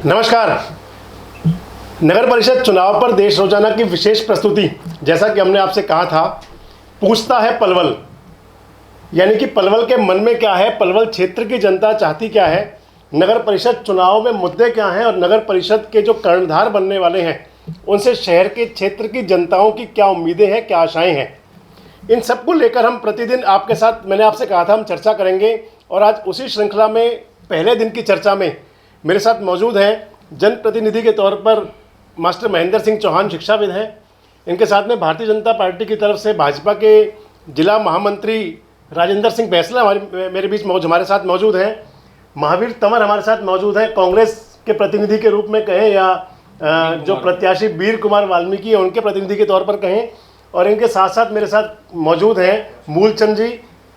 नमस्कार। नगर परिषद चुनाव पर देश रोजाना की विशेष प्रस्तुति, जैसा कि हमने आपसे कहा था, पूछता है पलवल। यानी कि पलवल के मन में क्या है, पलवल क्षेत्र की जनता चाहती क्या है, नगर परिषद चुनाव में मुद्दे क्या हैं और नगर परिषद के जो कर्णधार बनने वाले हैं उनसे शहर के क्षेत्र की जनताओं की क्या उम्मीदें हैं, क्या आशाएं हैं। इन सबको लेकर हम प्रतिदिन आपके साथ, मैंने आपसे कहा था, हम चर्चा करेंगे। और आज उसी श्रृंखला में पहले दिन की चर्चा में मेरे साथ मौजूद हैं जनप्रतिनिधि के तौर पर मास्टर महेंद्र सिंह चौहान, शिक्षाविद हैं। इनके साथ में भारतीय जनता पार्टी की तरफ से भाजपा के जिला महामंत्री राजेंद्र सिंह बैसला मेरे बीच हमारे साथ मौजूद हैं। महावीर तंवर हमारे साथ मौजूद हैं, कांग्रेस के प्रतिनिधि के रूप में कहें या जो प्रत्याशी वीर कुमार वाल्मीकि हैं उनके प्रतिनिधि के तौर पर कहें। और इनके साथ साथ मेरे साथ मौजूद हैं मूलचंद जी,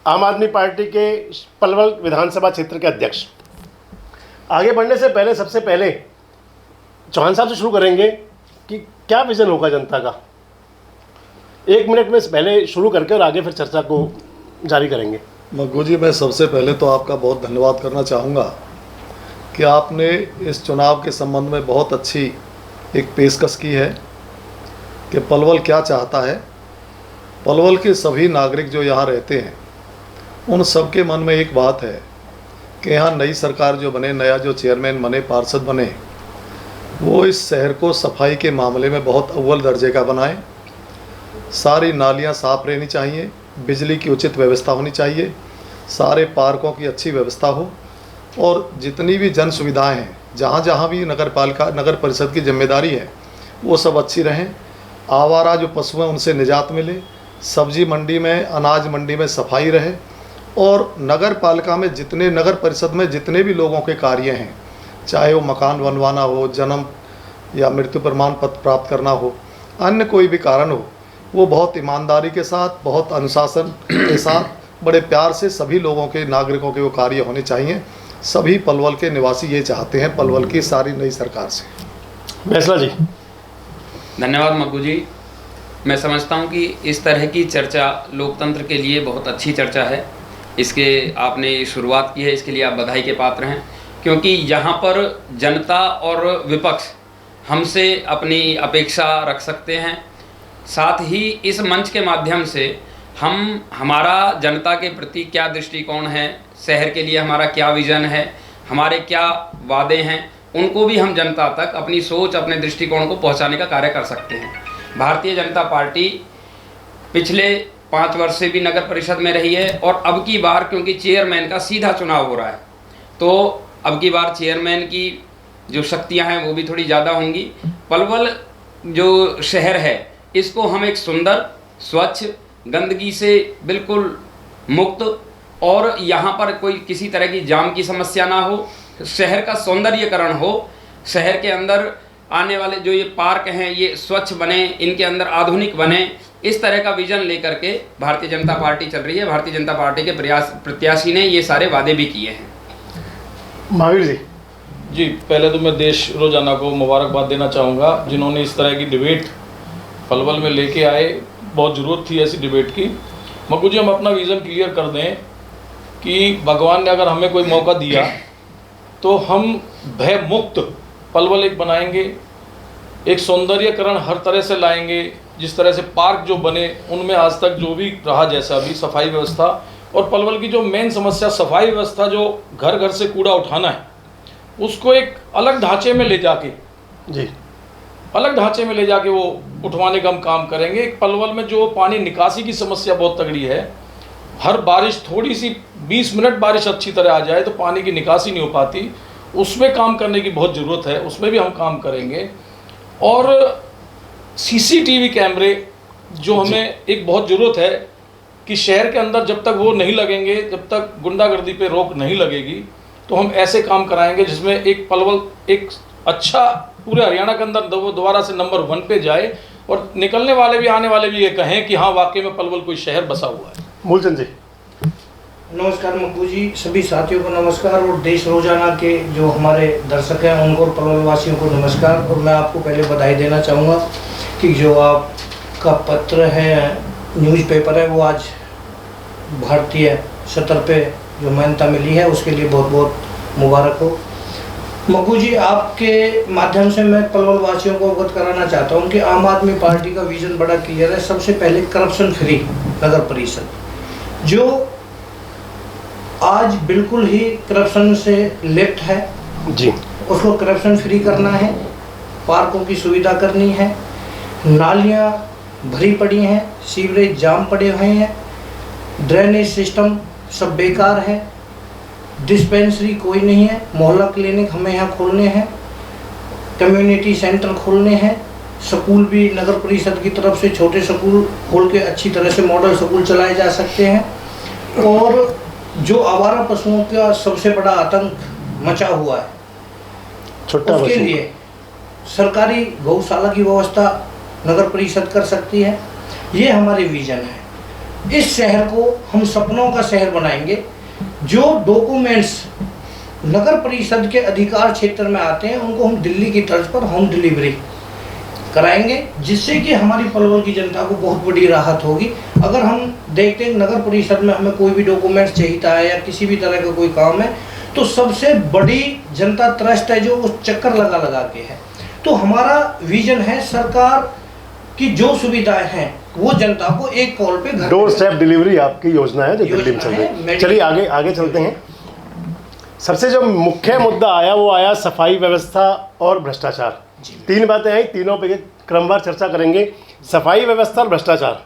आम आदमी पार्टी के पलवल विधानसभा क्षेत्र के अध्यक्ष। आगे बढ़ने से पहले सबसे पहले चौहान साहब से शुरू करेंगे कि क्या विजन होगा जनता का। 1 मिनट में पहले शुरू करके और आगे फिर चर्चा को जारी करेंगे। मग्गू जी, मैं सबसे पहले तो आपका बहुत धन्यवाद करना चाहूँगा कि आपने इस चुनाव के संबंध में बहुत अच्छी एक पेशकश की है कि पलवल क्या चाहता है। पलवल के सभी नागरिक जो यहाँ रहते हैं उन सबके मन में एक बात है कि यहाँ नई सरकार जो बने, नया जो चेयरमैन बने, पार्षद बने, वो इस शहर को सफाई के मामले में बहुत अव्वल दर्जे का बनाएं। सारी नालियाँ साफ़ रहनी चाहिए, बिजली की उचित व्यवस्था होनी चाहिए, सारे पार्कों की अच्छी व्यवस्था हो और जितनी भी जन सुविधाएँ हैं, जहाँ जहाँ भी नगर परिषद की जिम्मेदारी है वो सब अच्छी रहें। आवारा जो पशु हैं उनसे निजात मिले, सब्जी मंडी में, अनाज मंडी में सफाई रहे और नगर पालिका में नगर परिषद में जितने भी लोगों के कार्य हैं, चाहे वो मकान बनवाना हो, जन्म या मृत्यु प्रमाण पत्र प्राप्त करना हो, अन्य कोई भी कारण हो, वो बहुत ईमानदारी के साथ, बहुत अनुशासन के साथ, बड़े प्यार से सभी लोगों के, नागरिकों के वो कार्य होने चाहिए। सभी पलवल के निवासी ये चाहते हैं पलवल की सारी नई सरकार से। बैसला जी। धन्यवाद मग्गू जी। मैं समझता हूँ कि इस तरह की चर्चा लोकतंत्र के लिए बहुत अच्छी चर्चा है। इसके आपने शुरुआत की है, इसके लिए आप बधाई के पात्र हैं, क्योंकि यहाँ पर जनता और विपक्ष हमसे अपनी अपेक्षा रख सकते हैं। साथ ही इस मंच के माध्यम से हमारा जनता के प्रति क्या दृष्टिकोण है, शहर के लिए हमारा क्या विज़न है, हमारे क्या वादे हैं, उनको भी हम जनता तक अपनी सोच, अपने दृष्टिकोण को पहुंचाने का कार्य कर सकते हैं। भारतीय जनता पार्टी पिछले 5 वर्ष से भी नगर परिषद में रही है और अब की बार क्योंकि चेयरमैन का सीधा चुनाव हो रहा है तो अब की बार चेयरमैन की जो शक्तियां हैं वो भी थोड़ी ज़्यादा होंगी। पलवल जो शहर है इसको हम एक सुंदर, स्वच्छ, गंदगी से बिल्कुल मुक्त और यहाँ पर कोई किसी तरह की जाम की समस्या ना हो, शहर का सौंदर्यीकरण हो, शहर के अंदर आने वाले जो ये पार्क हैं ये स्वच्छ बने, इनके अंदर आधुनिक बने, इस तरह का विजन लेकर के भारतीय जनता पार्टी चल रही है। भारतीय जनता पार्टी के प्रत्याशी ने ये सारे वादे भी किए हैं। महावीर जी। जी, पहले तो मैं देश रोजाना को मुबारकबाद देना चाहूँगा जिन्होंने इस तरह की डिबेट पलवल में लेके आए। बहुत ज़रूरत थी ऐसी डिबेट की। मग्गू जी, हम अपना विज़न क्लियर कर दें कि भगवान ने अगर हमें कोई मौका दिया तो हम भय मुक्त पलवल एक बनाएंगे, एक सौंदर्यकरण हर तरह से लाएंगे। जिस तरह से पार्क जो बने उनमें आज तक जो भी रहा, जैसा भी सफाई व्यवस्था और पलवल की जो मेन समस्या सफाई व्यवस्था, जो घर घर से कूड़ा उठाना है, उसको एक अलग ढांचे में ले जाके वो उठवाने का हम काम करेंगे। एक पलवल में जो पानी निकासी की समस्या बहुत तगड़ी है, हर बारिश थोड़ी सी 20 मिनट बारिश अच्छी तरह आ जाए तो पानी की निकासी नहीं हो पाती, उसमें काम करने की बहुत ज़रूरत है, उसमें भी हम काम करेंगे। और सीसीटीवी कैमरे जो हमें एक बहुत ज़रूरत है कि शहर के अंदर जब तक वो नहीं लगेंगे, जब तक गुंडागर्दी पे रोक नहीं लगेगी, तो हम ऐसे काम कराएंगे जिसमें एक पलवल एक अच्छा पूरे हरियाणा के अंदर दोबारा से नंबर 1 पे जाए और निकलने वाले भी, आने वाले भी ये कहें कि हाँ वाकई में पलवल कोई शहर बसा हुआ है। मूलचंद जी। नमस्कार मग्गू जी, सभी साथियों को नमस्कार और देश रोजाना के जो हमारे दर्शक हैं उनको और पलवल वासियों को नमस्कार। और मैं आपको पहले बधाई देना चाहूँगा कि जो आपका पत्र है, न्यूज़पेपर है, वो आज भारतीय सतर पे जो मान्यता मिली है उसके लिए बहुत बहुत मुबारक हो। मग्गू जी, आपके माध्यम से मैं पलवल वासियों को अवगत कराना चाहता हूं कि आम आदमी पार्टी का विजन बड़ा क्लियर है। सबसे पहले करप्शन फ्री नगर परिषद, जो आज बिल्कुल ही करप्शन से लिप्त है, जी, उसको करप्शन फ्री करना है। पार्कों की सुविधा करनी है, नालियां भरी पड़ी हैं, सीवरेज जाम पड़े हुए हैं, ड्रेनेज सिस्टम सब बेकार है, डिस्पेंसरी कोई नहीं है, मोहल्ला क्लिनिक हमें यहाँ खोलने हैं, कम्युनिटी सेंटर खोलने हैं, स्कूल भी नगर परिषद की तरफ से छोटे स्कूल खोल के अच्छी तरह से मॉडल स्कूल चलाए जा सकते हैं। और जो आवारा पशुओं का सबसे बड़ा आतंक मचा हुआ है, छोटा उसके पशु। लिए सरकारी गौशाला की व्यवस्था नगर परिषद कर सकती है। ये हमारी विजन है। इस शहर को हम सपनों का शहर बनाएंगे। जो डॉक्यूमेंट्स नगर परिषद के अधिकार क्षेत्र में आते हैं उनको हम दिल्ली की तर्ज पर होम डिलीवरी कराएंगे, जिससे कि हमारी पलवल की जनता को बहुत बड़ी राहत होगी। अगर हम देखते हैं नगर परिषद में हमें कोई भी डॉक्यूमेंट्स चाहिए है या किसी भी तरह का कोई काम है, तो सबसे बड़ी जनता ट्रस्ट है जो उस चक्कर लगा लगा के है। तो हमारा विजन है सरकार की जो सुविधाएं हैं वो जनता को एक कॉल पे घर डोर स्टेप डिलीवरी आपकी योजना है जो दिल्ली में चल योजना रही है, है। चलिए आगे आगे चलते हैं। सबसे जो मुख्य मुद्दा आया वो आया सफाई व्यवस्था और भ्रष्टाचार। तीन बातें आई, तीनों पे क्रमवार चर्चा करेंगे। सफाई व्यवस्था और भ्रष्टाचार।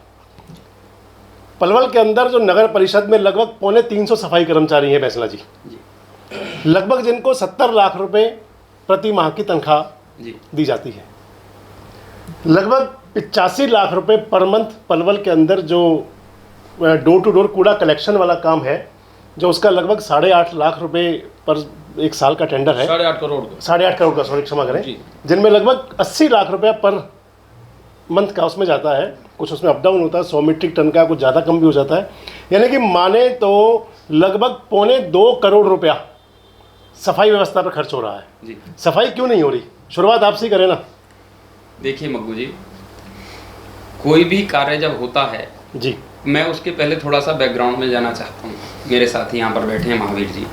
पलवल के अंदर जो नगर परिषद में लगभग 350 सफाई कर्मचारी हैं बैसला जी, लगभग जिनको 70 लाख रुपए प्रति माह की तनख्वाह दी जाती है। लगभग 85 लाख रुपए पर मंथ पलवल के अंदर जो डोर टू डोर कूड़ा कलेक्शन वाला काम है, जो उसका लगभग 8.5 लाख रुपए पर एक साल का टेंडर है। 8.5 करोड़ का। 8.5 करोड़ का, सॉरी क्षमा करें, जी। जिनमें लगभग 80 लाख रुपया पर मंथ का उसमें जाता है। कुछ उसमें अप डाउन होता है, 100 मीट्रिक टन का, कुछ ज़्यादा कम भी हो जाता है। यानी कि माने तो लगभग 2.25 करोड़ रुपया सफाई व्यवस्था पर खर्च हो रहा है। जी। सफाई क्यों नहीं हो रही? शुरुआत आपसे ही करें ना। देखिए मग्गू जी, कोई भी कार्य जब होता है जी, मैं उसके पहले थोड़ा सा बैकग्राउंड में जाना चाहता हूँ। मेरे साथी यहाँ पर बैठे हैं महावीर जी,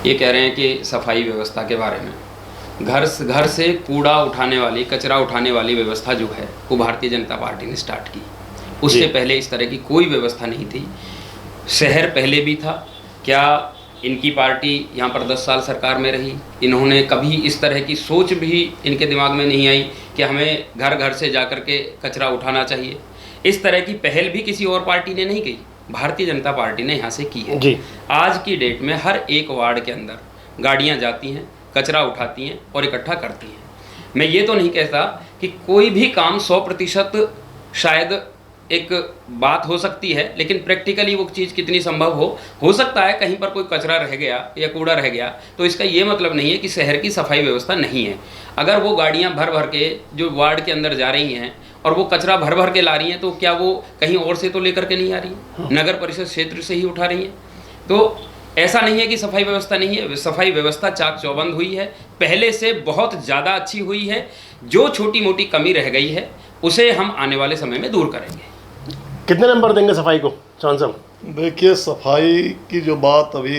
ये कह रहे हैं कि सफाई व्यवस्था के बारे में। घर से कूड़ा उठाने वाली, कचरा उठाने वाली व्यवस्था जो है वो भारतीय जनता पार्टी ने स्टार्ट की। उससे पहले इस तरह की कोई व्यवस्था नहीं थी। शहर पहले भी था क्या? इनकी पार्टी यहाँ पर 10 साल सरकार में रही, इन्होंने कभी इस तरह की सोच भी इनके दिमाग में नहीं आई कि हमें घर घर से जाकर के कचरा उठाना चाहिए। इस तरह की पहल भी किसी और पार्टी ने नहीं की, भारतीय जनता पार्टी ने यहाँ से की है। जी। आज की डेट में हर एक वार्ड के अंदर गाड़ियाँ जाती हैं, कचरा उठाती हैं और इकट्ठा करती हैं। मैं ये तो नहीं कहता कि कोई भी काम 100% शायद एक बात हो सकती है, लेकिन प्रैक्टिकली वो चीज़ कितनी संभव हो सकता है कहीं पर कोई कचरा रह गया या कूड़ा रह गया, तो इसका ये मतलब नहीं है कि शहर की सफाई व्यवस्था नहीं है। अगर वो गाड़ियाँ भर भर के जो वार्ड के अंदर जा रही हैं और वो कचरा भर भर के ला रही हैं, तो क्या वो कहीं और से तो लेकर के नहीं आ रही हैं, नगर परिषद क्षेत्र से ही उठा रही हैं। तो ऐसा नहीं है कि सफाई व्यवस्था नहीं है, सफाई व्यवस्था चाक चौबंद हुई है, पहले से बहुत ज़्यादा अच्छी हुई है। जो छोटी मोटी कमी रह गई है उसे हम आने वाले समय में दूर करेंगे। कितने नंबर देंगे सफाई को चौहान साहब? देखिए, सफाई की जो बात अभी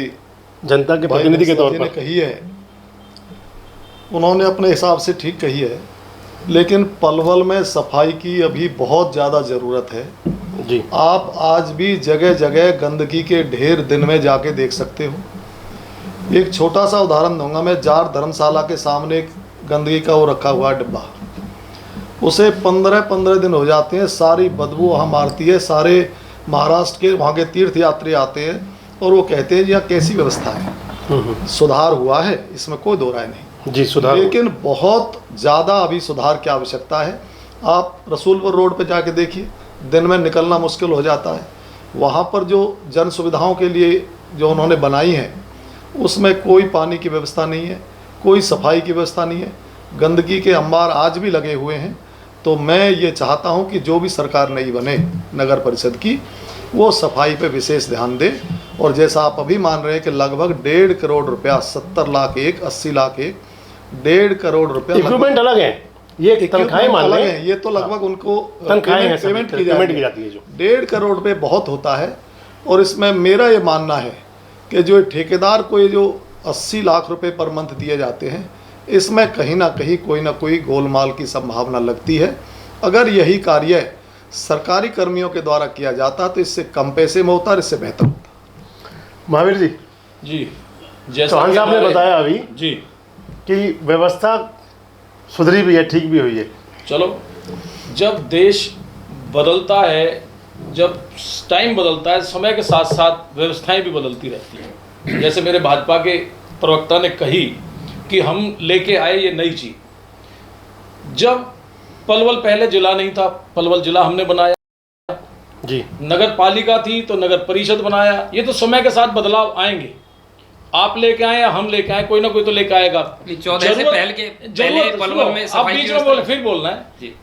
जनता के प्रतिनिधि के तौर ने पर कही है, उन्होंने अपने हिसाब से ठीक कही है, लेकिन पलवल में सफाई की अभी बहुत ज़्यादा ज़रूरत है। जी। आप आज भी जगह जगह गंदगी के ढेर दिन में जाके देख सकते हो। एक छोटा सा उदाहरण दूंगा मैं। जार धर्मशाला के सामने एक गंदगी का वो रखा हुआ है डिब्बा, उसे 15 दिन हो जाते हैं, सारी बदबू वहाँ मारती है। सारे महाराष्ट्र के वहाँ के तीर्थ यात्री आते हैं और वो कहते हैं यहाँ कैसी व्यवस्था है। सुधार हुआ है, इसमें कोई दो राय नहीं जी, सुधार। लेकिन बहुत ज़्यादा अभी सुधार की आवश्यकता है। आप रसूलपुर रोड पे जाके देखिए, दिन में निकलना मुश्किल हो जाता है। वहाँ पर जो जन सुविधाओं के लिए जो उन्होंने बनाई है, उसमें कोई पानी की व्यवस्था नहीं है, कोई सफाई की व्यवस्था नहीं है, गंदगी के अंबार आज भी लगे हुए हैं। तो मैं ये चाहता हूँ कि जो भी सरकार नई बने नगर परिषद की, वो सफाई पे विशेष ध्यान दे। और जैसा आप अभी मान रहे हैं कि लगभग 1.5 करोड़ रुपया, 70 लाख एक, 80 लाख एक, 1.5 करोड़ रुपया इक्विपमेंट अलग है, ये तनख्वाहें मान अलग लें, है। ये तो लगभग उनको तनख्वाहें हैं, पेमेंट की जाती है जो 1.5 करोड़ रुपये बहुत होता है। और इसमें मेरा ये मानना है कि जो ठेकेदार को ये जो 80 लाख रुपए पर मंथ दिए जाते हैं, इसमें कहीं ना कोई गोलमाल की संभावना लगती है। अगर यही कार्य सरकारी कर्मियों के द्वारा किया जाता तो इससे कम पैसे में होता और इससे बेहतर होता। महावीर जी, जी जैसा चौहान साहब ने हमारे- बताया अभी जी कि व्यवस्था सुधरी भी है, ठीक भी हुई है। चलो, जब देश बदलता है, जब टाइम बदलता है, समय के साथ साथ व्यवस्थाएं भी बदलती रहती हैं। जैसे मेरे भाजपा के प्रवक्ता ने कही कि हम लेके आए ये नई चीज। जब पलवल पहले जिला नहीं था, पलवल जिला हमने बनाया, जी, नगर पालिका थी तो नगर परिषद बनाया। ये तो समय के साथ बदलाव आएंगे, आप लेके आए या हम लेके आए, कोई ना कोई तो लेके आएगा। 14 से पहले पलवल में आप सफाई बीच की में बोले, व्यवस्था- फिर बोलना है। जी,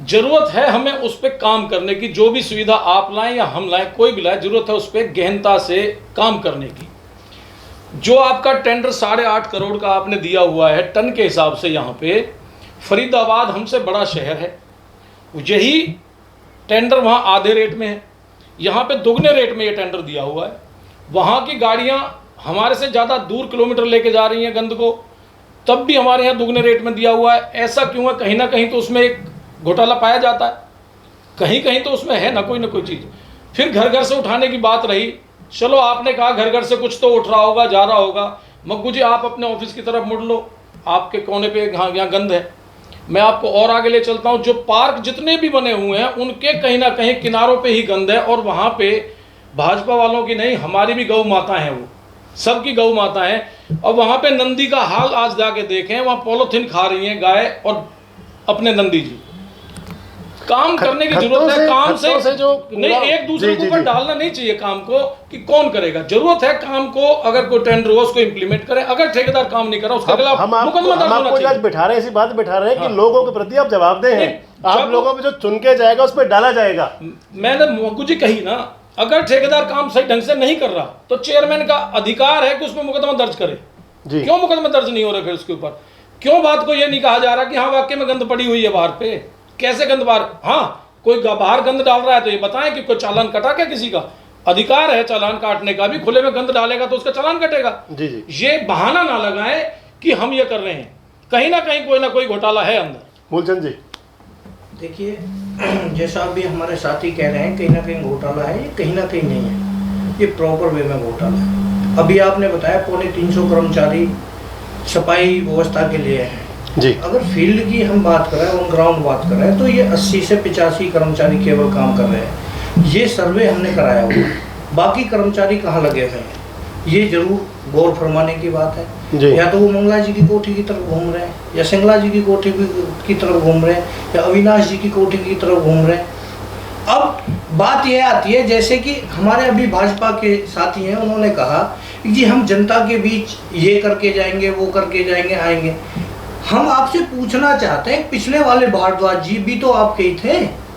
जरूरत है हमें उस पर काम करने की। जो भी सुविधा आप लाएं या हम लाएं, कोई भी लाए, जरूरत है उस पर गहनता से काम करने की। जो आपका टेंडर 8.5 करोड़ का आपने दिया हुआ है टन के हिसाब से, यहाँ पे फरीदाबाद हमसे बड़ा शहर है, यही टेंडर वहाँ आधे रेट में है, यहाँ पे दुगने रेट में ये टेंडर दिया हुआ है। वहाँ की गाड़ियाँ हमारे से ज़्यादा दूर किलोमीटर लेके जा रही हैं गंद को, तब भी हमारे यहाँ दुगने रेट में दिया हुआ है। ऐसा क्यों है? कहीं ना कहीं तो उसमें एक घोटाला पाया जाता है, कहीं कहीं तो उसमें है ना कोई चीज़। फिर घर घर से उठाने की बात रही, चलो आपने कहा घर घर से कुछ तो उठ रहा होगा, जा रहा होगा। मग्गू जी, आप अपने ऑफिस की तरफ मुड़ लो, आपके कोने पे यहाँ गंद है। मैं आपको और आगे ले चलता हूँ, जो पार्क जितने भी बने हुए हैं उनके कहीं ना कहीं किनारों पे ही गंद है, और वहाँ पे भाजपा वालों की नहीं, हमारी भी गौ माता है, वो सबकी गौ माता है। और वहाँ पे नंदी का हाल आज जाके देखें, वहाँ पॉलीथिन खा रही हैं गाय और अपने नंदी जी। काम करने की जरूरत है, काम से जो नहीं, एक दूसरे के ऊपर डालना नहीं चाहिए काम को कि कौन करेगा। जरूरत है काम को, अगर कोई टेंडर हो उसको इंप्लीमेंट करें, अगर ठेकेदार काम नहीं कर रहा उसके खिलाफ हम मुकदमा दर्ज होना आपको चाहिए। आज बैठा रहे हैं, इसी बात बैठा रहे हैं कि लोगों के प्रति आप जवाबदेह हैं। आप जब- लोगों पे जो चुन के जाएगा उस पर डाला जाएगा। मैंने मग्गू जी कही ना, अगर ठेकेदार काम सही ढंग से नहीं कर रहा तो चेयरमैन का अधिकार है कि उसमें मुकदमा दर्ज करे। जी, क्यों मुकदमा दर्ज नहीं हो रहा फिर उसके ऊपर? क्यों बात को ये नहीं कहा जा रहा कि हाँ वाकई में गंद पड़ी हुई है बाहर पे? कैसे गंद बाहर? हाँ, कोई बाहर गंद डाल रहा है तो ये बताएं कि कोई चालान कटा क्या? किसी का अधिकार है चालान काटने का भी, खुले में गंद डालेगा तो उसका चालान कटेगा। जी, जी। ये बहाना ना लगाएं कि हम ये कर रहे हैं, कहीं ना कोई घोटाला है अंदर। मूलचंद जी, देखिए, जैसा अभी हमारे साथी कह रहे हैं कहीं ना कहीं घोटाला है, ये कहीं ना कहीं नहीं है, ये प्रॉपर वे में घोटाला है। अभी आपने बताया 350 कर्मचारी सफाई व्यवस्था के लिए हैं। जी, अगर फील्ड की हम बात करें, ऑन ग्राउंड बात करें, तो ये 80 से 85 कर्मचारी केवल काम कर रहे हैं। ये सर्वे हमने कराया हुआ है, बाकी कर्मचारी कहाँ लगे हुए हैं, ये जरूर गौर फरमाने की बात है। जी। या तो वो मंगला जी की कोठी की तरफ घूम रहे हैं, या सिंगला जी की कोठी की तरफ घूम रहे हैं, या अविनाश जी की कोठी की तरफ घूम रहे हैं। अब बात यह आती है, जैसे कि हमारे अभी भाजपा के साथी हैं, उन्होंने कहा कि जी हम जनता के बीच ये करके जाएंगे, वो करके जाएंगे, आएंगे। हम आपसे पूछना चाहते हैं, पिछले वाले भारद्वाज जी भी तो आपके ही थे,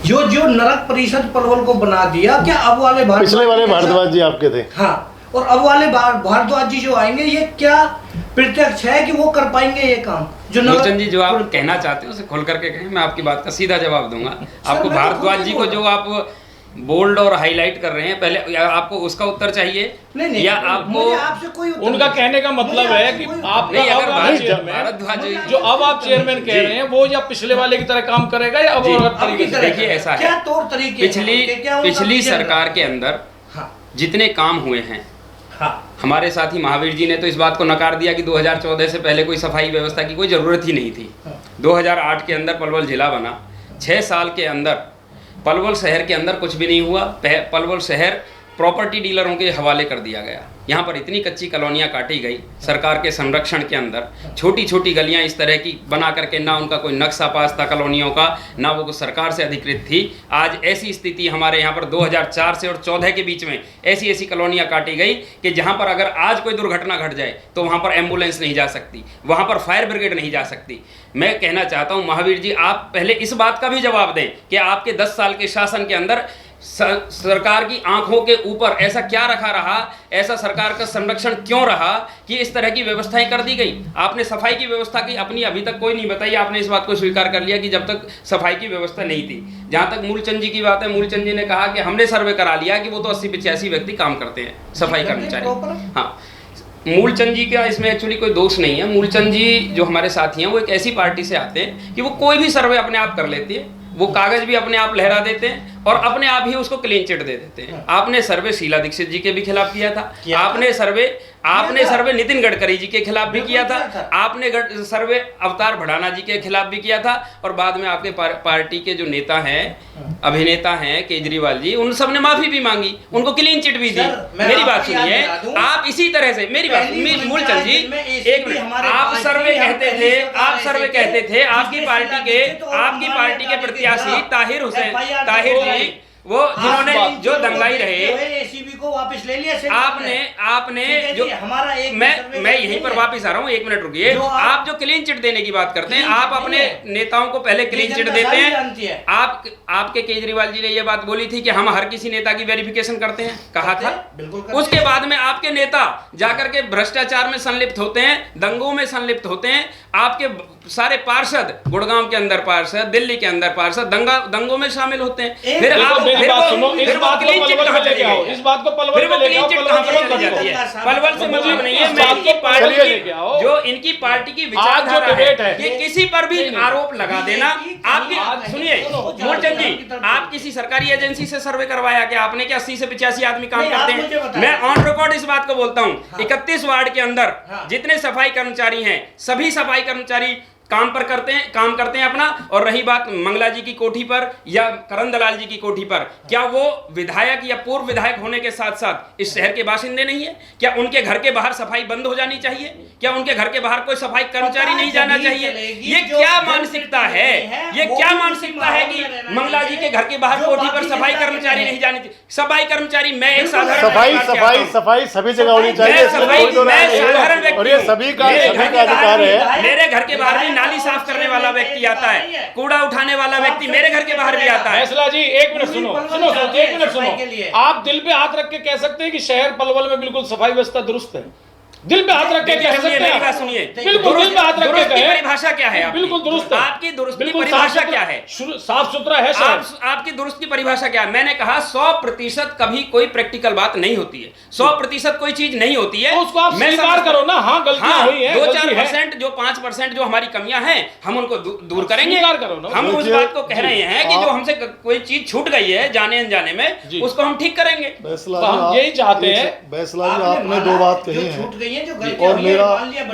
जो नरक परिषद पलवल को बना दिया। क्या अब वाले पिछले वाले भारद्वाज जी आपके थे? हाँ, और अब वाले भारद्वाज जी जो आएंगे, ये क्या प्रत्यक्ष है कि वो कर पाएंगे ये काम जो मूलचंद जी, जो आप कहना चाहते हो उसे खोल करके कहें, मैं आपकी बात का सीधा जवाब दूंगा। आपको मैं तो भारद्वाज जी को खुद ही जो आप बोल्ड और हाईलाइट कर रहे हैं, पहले या आपको उसका उत्तर चाहिए नहीं, या आपको मुझे आपसे कोई उत्तर उनका नहीं। कहने का मतलब मुझे है आपसे कि कोई उत्तर आपका नहीं, अगर अब वाला भारत- चेयरमैन, भारद्वाज जी जो अब आप चेयरमैन कह रहे हैं, वो या पिछले वाले की तरह काम करेगा या अब जी। और अब तरीके की से? तरह देखिए, ऐसा है। क्या तौर तरीके हैं उनके? क्या उनका पिछली विजन सरकार के अंदर हाँ, जितने काम हुए हैं, हाँ, हमारे साथी महावीर जी ने तो इस बात को नकार दिया कि 2014 से पहले कोई सफाई व्यवस्था की कोई ज़रूरत ही नहीं थी। 2008 के अंदर पलवल जिला बना, 6 साल के अंदर पलवल शहर के अंदर कुछ भी नहीं हुआ। पलवल शहर प्रॉपर्टी डीलरों के हवाले कर दिया गया। यहाँ पर इतनी कच्ची कॉलोनियाँ काटी गई सरकार के संरक्षण के अंदर, छोटी छोटी गलियाँ इस तरह की बना करके, ना उनका कोई नक्शा पास था कॉलोनियों का, ना वो सरकार से अधिकृत थी। आज ऐसी स्थिति हमारे यहाँ पर 2004 से और 14 के बीच में ऐसी ऐसी कॉलोनियाँ काटी गई कि जहाँ पर अगर आज कोई दुर्घटना घट जाए तो वहाँ पर एम्बुलेंस नहीं जा सकती, वहाँ पर फायर ब्रिगेड नहीं जा सकती। मैं कहना चाहता हूँ महावीर जी, आप पहले इस बात का भी जवाब दें कि आपके 10 साल के शासन के अंदर सरकार की आंखों के ऊपर ऐसा क्या रखा रहा, ऐसा सरकार का संरक्षण क्यों रहा कि इस तरह की व्यवस्थाएं कर दी गई। आपने सफाई की व्यवस्था की अपनी अभी तक कोई नहीं बताई। आपने इस बात को स्वीकार कर लिया कि जब तक सफाई की व्यवस्था नहीं थी। जहां तक मूलचंद जी की बात है, मूलचंद जी ने कहा कि हमने सर्वे करा लिया कि वो तो 80-85 व्यक्ति काम करते हैं, सफाई कर्मचारी। हाँ, मूलचंद जी का इसमें एक्चुअली कोई दोष नहीं है। मूलचंद जी जो हमारे साथी हैं वो एक ऐसी पार्टी से आते हैं कि वो कोई भी सर्वे अपने आप कर लेती है, वो कागज भी अपने आप लहरा देते हैं और अपने आप ही उसको क्लीन चिट दे देते हैं। आपने सर्वे शीला दीक्षित जी के भी खिलाफ किया था, आपने सर्वे नितिन गडकरी जी के खिलाफ भी किया था, आपने सर्वे अवतार भड़ाना जी के खिलाफ भी किया था, और बाद में आपके पार्टी के जो नेता हैं, अभिनेता हैं केजरीवाल जी, उन सब ने माफी भी मांगी, उनको क्लीन चिट भी दी। मेरी बात सुनिए, आप इसी तरह से मेरी बात मूलचंद जी एक मिनट, आप सर्वे कहते थे आपकी पार्टी के प्रत्याशी ताहिर जी, वो जिन्होंने जो दंगाई रहे, एसीबी को वापस ले लिया। आपने जो हमारा एक मैं यहीं पर वापस आ रहा हूँ, 1 मिनट रुकिए। आप जो क्लीन चिट देने की बात करते हैं, आप अपने नेताओं को पहले क्लीन चिट देते हैं। आपके केजरीवाल जी ने ये बात बोली थी कि हम हर किसी नेता की वेरिफिकेशन करते हैं, कहा था। उसके बाद में आपके नेता जाकर के भ्रष्टाचार में संलिप्त होते हैं, दंगों में संलिप्त होते हैं। आपके सारे पार्षद, गुड़गांव के अंदर पार्षद, दिल्ली के अंदर पार्षद दंगों में शामिल होते हैं। फिर आप इस बात को पलवल में लेके आओ, इस बात को पलवल में लेके आओ, पलवल से मतलब नहीं है। मैं इनकी पार्टी जो इनकी पार्टी की विचारधारा है कि किसी पर भी आरोप लगा देना। आपकी सुनिए मूलचंद जी, आप किसी सरकारी एजेंसी से सर्वे करवाया क्या आपने? क्या 80 से 85 आदमी काम करते हैं? मैं ऑन रिकॉर्ड इस बात को बोलता हूँ, 31 वार्ड के अंदर जितने सफाई कर्मचारी हैं, सभी सफाई कर्मचारी काम करते हैं अपना। और रही बात मंगला जी की कोठी पर या करण दलाल जी की कोठी पर, क्या वो विधायक या पूर्व विधायक होने के साथ साथ इस शहर के बाशिंदे नहीं है? क्या उनके घर के बाहर सफाई बंद हो जानी चाहिए? क्या उनके घर के बाहर कोई सफाई कर्मचारी नहीं जाना चाहिए? ये क्या मानसिकता है? ये क्या मानसिकता है कि मंगला जी के घर के बाहर कोठी पर सफाई कर्मचारी नहीं जानी चाहिए? सफाई कर्मचारी, मैं एक साधारण सफाई सभी जगह होनी चाहिए, और ये सभी का अधिकार है। मेरे घर के बाहर भी नाली साफ करने वाला व्यक्ति आता है, कूड़ा उठाने वाला व्यक्ति मेरे घर के बाहर भी आता है। फैसला जी 1 मिनट सुनो, 1 मिनट सुनो। आप दिल पे हाथ रख के कह सकते हैं कि शहर पलवल में बिल्कुल सफाई व्यवस्था दुरुस्त है? दिल पे हाथ रख के कह सकते हैं? मेरी बात सुनिए, बिल्कुल दिल पे हाथ रख के कहें। परिभाषा क्या है? बिल्कुल दुरुस्त है। आपकी दुरुस्त की परिभाषा क्या है? साफ सुथरा है शहर। आपकी दुरुस्त की परिभाषा क्या है? मैंने कहा 100% कभी कोई प्रैक्टिकल बात नहीं होती है, 100% कोई चीज नहीं होती है। उसको आप स्वीकार करो ना, हाँ गलतियां हुई हैं, 2-4% जो 5% जो हमारी कमियां हैं, हम उनको दूर करेंगे। हम उस बात को कह रहे हैं कि जो हमसे कोई चीज छूट गई है जाने अनजाने में, उसको हम ठीक करेंगे। हम यही चाहते हैं। बैसला जी, आपने 2 बात कही है, छूट गई है जो और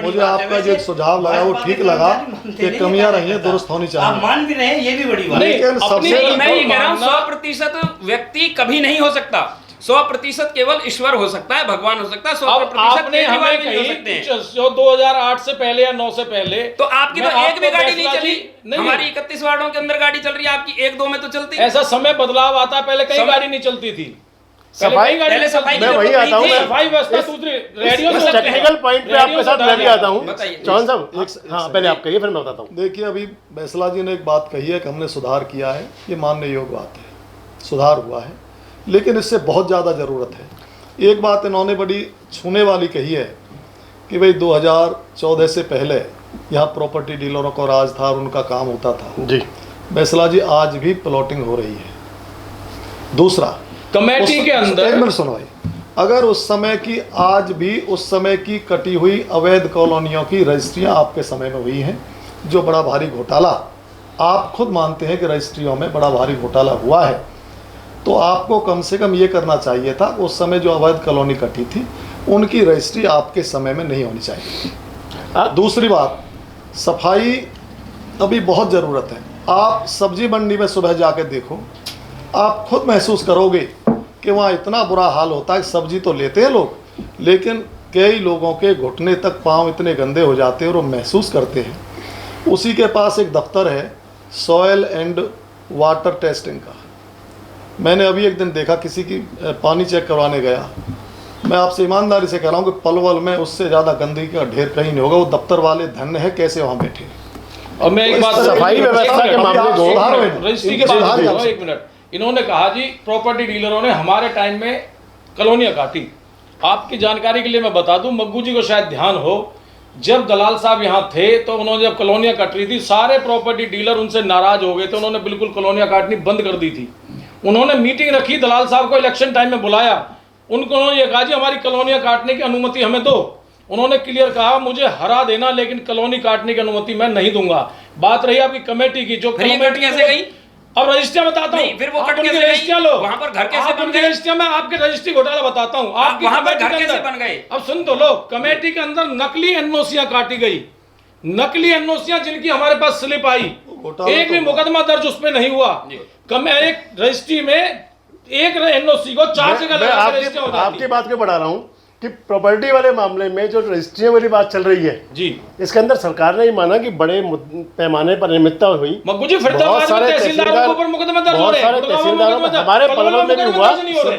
मुझे आपका जो सुझाव लगा वो ठीक लगा कि कमियां रही हैं, दुरुस्त होनी चाहिए। आप मान भी रहे हैं, ये भी बड़ी बात है। लेकिन सबसे मैं ये कह रहा हूं 100% व्यक्ति कभी नहीं हो सकता, 100% केवल ईश्वर हो सकता है, भगवान हो सकता है। 100% हमें नहीं हो सकते हैं। जो 2008 से पहले या 9 से पहले तो आपकी तो एक भी गाड़ी नहीं चली। हमारी 31 वार्डों के अंदर गाड़ी चल रही है, आपकी 1-2 में तो चलती। ऐसा समय बदलाव आता है, पहले कई गाड़ी नहीं चलती थी। सफाई मैं वही आता हूँ, सफाई व्यवस्था दूसरी रेडियो से टेक्निकल पॉइंट पे आपके साथ मैं भी आता हूँ। चौहान साहब, हाँ पहले आप कहिए, फिर मैं बताता हूँ। देखिए, अभी बैसला जी ने एक बात कही है कि हमने सुधार किया है, ये मानने योग्य बात है, सुधार हुआ है, लेकिन इससे बहुत ज़्यादा ज़रूरत है। एक बात इन्होंने बड़ी छूने वाली कही है कि भाई 2014 से पहले यहाँ प्रॉपर्टी डीलरों का राज था और उनका काम होता था। जी बैसला जी, आज भी प्लॉटिंग हो रही है। दूसरा, कमेटी के अंदर, एक मिनट सुनो भाई, अगर उस समय की, आज भी उस समय की कटी हुई अवैध कॉलोनियों की रजिस्ट्रियां आपके समय में हुई हैं, जो बड़ा भारी घोटाला, आप खुद मानते हैं कि रजिस्ट्रियों में बड़ा भारी घोटाला हुआ है, तो आपको कम से कम ये करना चाहिए था, उस समय जो अवैध कॉलोनी कटी थी उनकी रजिस्ट्री आपके समय में नहीं होनी चाहिए। दूसरी बात, सफाई अभी बहुत ज़रूरत है। आप सब्जी मंडी में सुबह जाके देखो, आप खुद महसूस करोगे कि वहाँ इतना बुरा हाल होता है। सब्जी तो लेते हैं लोग, लेकिन कई लोगों के घुटने तक पाँव इतने गंदे हो जाते हैं और वो महसूस करते हैं। उसी के पास एक दफ्तर है सॉयल एंड वाटर टेस्टिंग का। मैंने अभी एक दिन देखा, किसी की पानी चेक करवाने गया। मैं आपसे ईमानदारी से कह रहा हूँ कि पलवल में उससे ज़्यादा गंदगी का ढेर कहीं नहीं होगा। वो दफ्तर वाले धन्य है, कैसे वहाँ बैठे। और मैं एक बात, सफाई व्यवस्था के मामले रजिस्ट्री के बात, 1 मिनट, इन्होंने कहा जी प्रॉपर्टी डीलरों ने हमारे टाइम में कॉलोनियां काटी। आपकी जानकारी के लिए मैं बता दूं, मग्गू जी को शायद ध्यान हो, जब दलाल साहब यहाँ थे तो उन्होंने जब कॉलोनियां कट रही थी, सारे प्रॉपर्टी डीलर उनसे नाराज हो गए थे, उन्होंने बिल्कुल कॉलोनियां काटनी बंद कर दी थी। उन्होंने मीटिंग रखी, दलाल साहब को इलेक्शन टाइम में बुलाया, उनको उन्होंने ये कहा जी हमारी कॉलोनियां काटने की अनुमति हमें दो। उन्होंने क्लियर कहा मुझे हरा देना लेकिन कॉलोनी काटने की अनुमति मैं नहीं दूंगा। बात रही आपकी कमेटी की, जो फिर ये कट कैसे गई? अब रजिस्ट्रियां बताता हूँ, फिर वो आप कट उनकी कैसे गई? रजिस्ट्रियां लो, वहां पर घर कैसे आप बन उनकी गए? रजिस्ट्रियां, मैं आपके रजिस्ट्री घोटाला बताता हूँ। आपकी वहां पर कमेटी घर के कैसे अंदर- बन गए? अब सुन तो लो, कमेटी के अंदर नकली एनओसियां काटी गई, नकली एनओसियां जिनकी हमारे पास स्लिप आई, एक भी मुकदमा दर्ज उस पर नहीं हुआ। एक रजिस्ट्री में एक एनओसी को 4 जगह मैं लगा रजिस्ट्रियां हो जाती आपकी बात क्यों बढ़ा रहा हूँ कि प्रॉपर्टी वाले मामले में जो रजिस्ट्रियों वाली बात चल रही है जी। इसके अंदर सरकार ने ही माना कि बड़े पैमाने पर अनियमितता हुई। मग्गू जी, बहुत फरीदाबाद सारे में तहसीलदारों के ऊपर मुकदमा दर्ज हो बहुत रहे हैं, सारे गुड़गांव में तहसीलदारों मुकदमा हमारे दर्ज, पलवल में भी मुकदमा हुआ। दर्ज नहीं हो रहे।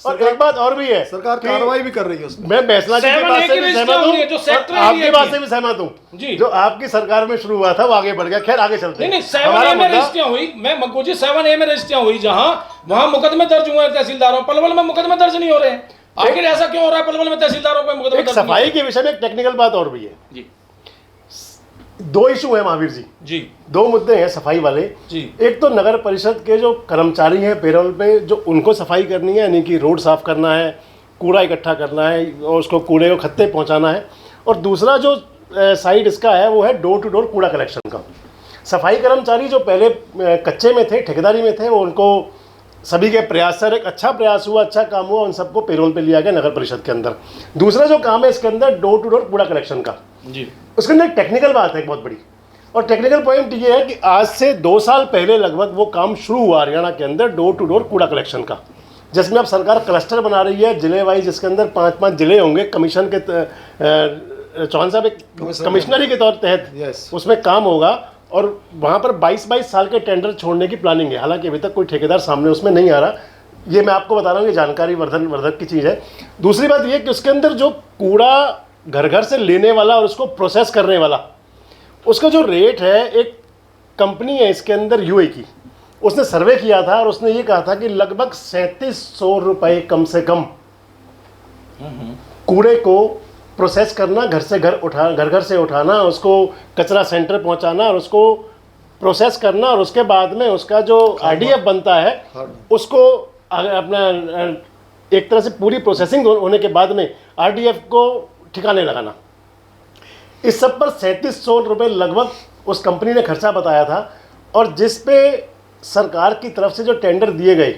और एक बात और भी है, सरकार कि कार्रवाई भी कर रही है उसमें। मैं बैसला जी की 7A बात से की भी रजिस्ट्री सहमत हो रही है, जो हूँ सेक्टर और आपकी एरिया बात की। से भी सहमत हूँ। जी। जो आपकी सरकार में शुरू हुआ था वो आगे बढ़ गया। खैर आगे चलते नहीं हैं। नहीं, 7A में रजिस्ट्रियां हुई, मैं मग्गू जी 7A में रजिस्ट्रियां हुई, जहां वहां मुकदमे दर्ज हुए हैं तहसीलदारों, पलवल में मुकदमे दर्ज नहीं हो रहे हैं। आखिर ऐसा क्यों हो रहा है? पलवल में तहसीलदारों पे मुकदमे एक दर्ज नहीं हो रहे? सफाई के विषय में एक टेक्निकल बात और भी है। जी 2 इशू है महावीर जी, जी 2 मुद्दे हैं सफाई वाले। जी। एक तो नगर परिषद के जो कर्मचारी हैं पेरोल पे, जो उनको सफाई करनी है, यानी कि रोड साफ करना है, कूड़ा इकट्ठा करना है और उसको कूड़े को खत्ते पहुंचाना है। और दूसरा जो साइड इसका है वो है डोर टू डोर कूड़ा कलेक्शन का। सफाई कर्मचारी जो पहले कच्चे में थे, ठेकेदारी में थे, वो उनको सभी के प्रयास से एक अच्छा प्रयास हुआ, अच्छा काम हुआ, उन सबको पेरोल पे लिया गया नगर परिषद के अंदर। दूसरा जो काम है इसके अंदर डोर टू डोर कूड़ा कलेक्शन का, जी उसके अंदर एक टेक्निकल बात है, एक बहुत बड़ी। और टेक्निकल पॉइंट ये है कि आज से 2 साल पहले लगभग वो काम शुरू हुआ हरियाणा के अंदर डोर टू डोर कूड़ा कलेक्शन का, जिसमें अब सरकार क्लस्टर बना रही है जिले वाइज, जिसके अंदर 5-5 जिले होंगे। कमीशन के चौहान साहब एक कमिश्नरी के तौर तहत Yes. उसमें काम होगा और वहाँ पर 22-22 साल के टेंडर छोड़ने की प्लानिंग है। हालांकि अभी तक कोई ठेकेदार सामने उसमें नहीं आ रहा, ये मैं आपको बता रहा हूँ, ये जानकारी वर्धक की चीज़ है। दूसरी बात ये कि उसके अंदर जो कूड़ा घर घर से लेने वाला और उसको प्रोसेस करने वाला, उसका जो रेट है, एक कंपनी है इसके अंदर यूए की, उसने सर्वे किया था और उसने ये कहा था कि लगभग 3700 रुपये कम से कम कूड़े को प्रोसेस करना, घर घर से उठाना, उसको कचरा सेंटर पहुंचाना और उसको प्रोसेस करना, और उसके बाद में उसका जो आरडीएफ बनता है उसको अपना एक तरह से पूरी प्रोसेसिंग होने के बाद में आरडीएफ को ठिकाने लगाना। इस सब पर 3700 रुपये लगभग उस कंपनी ने खर्चा बताया था। और जिस पे सरकार की तरफ से जो टेंडर दिए गए,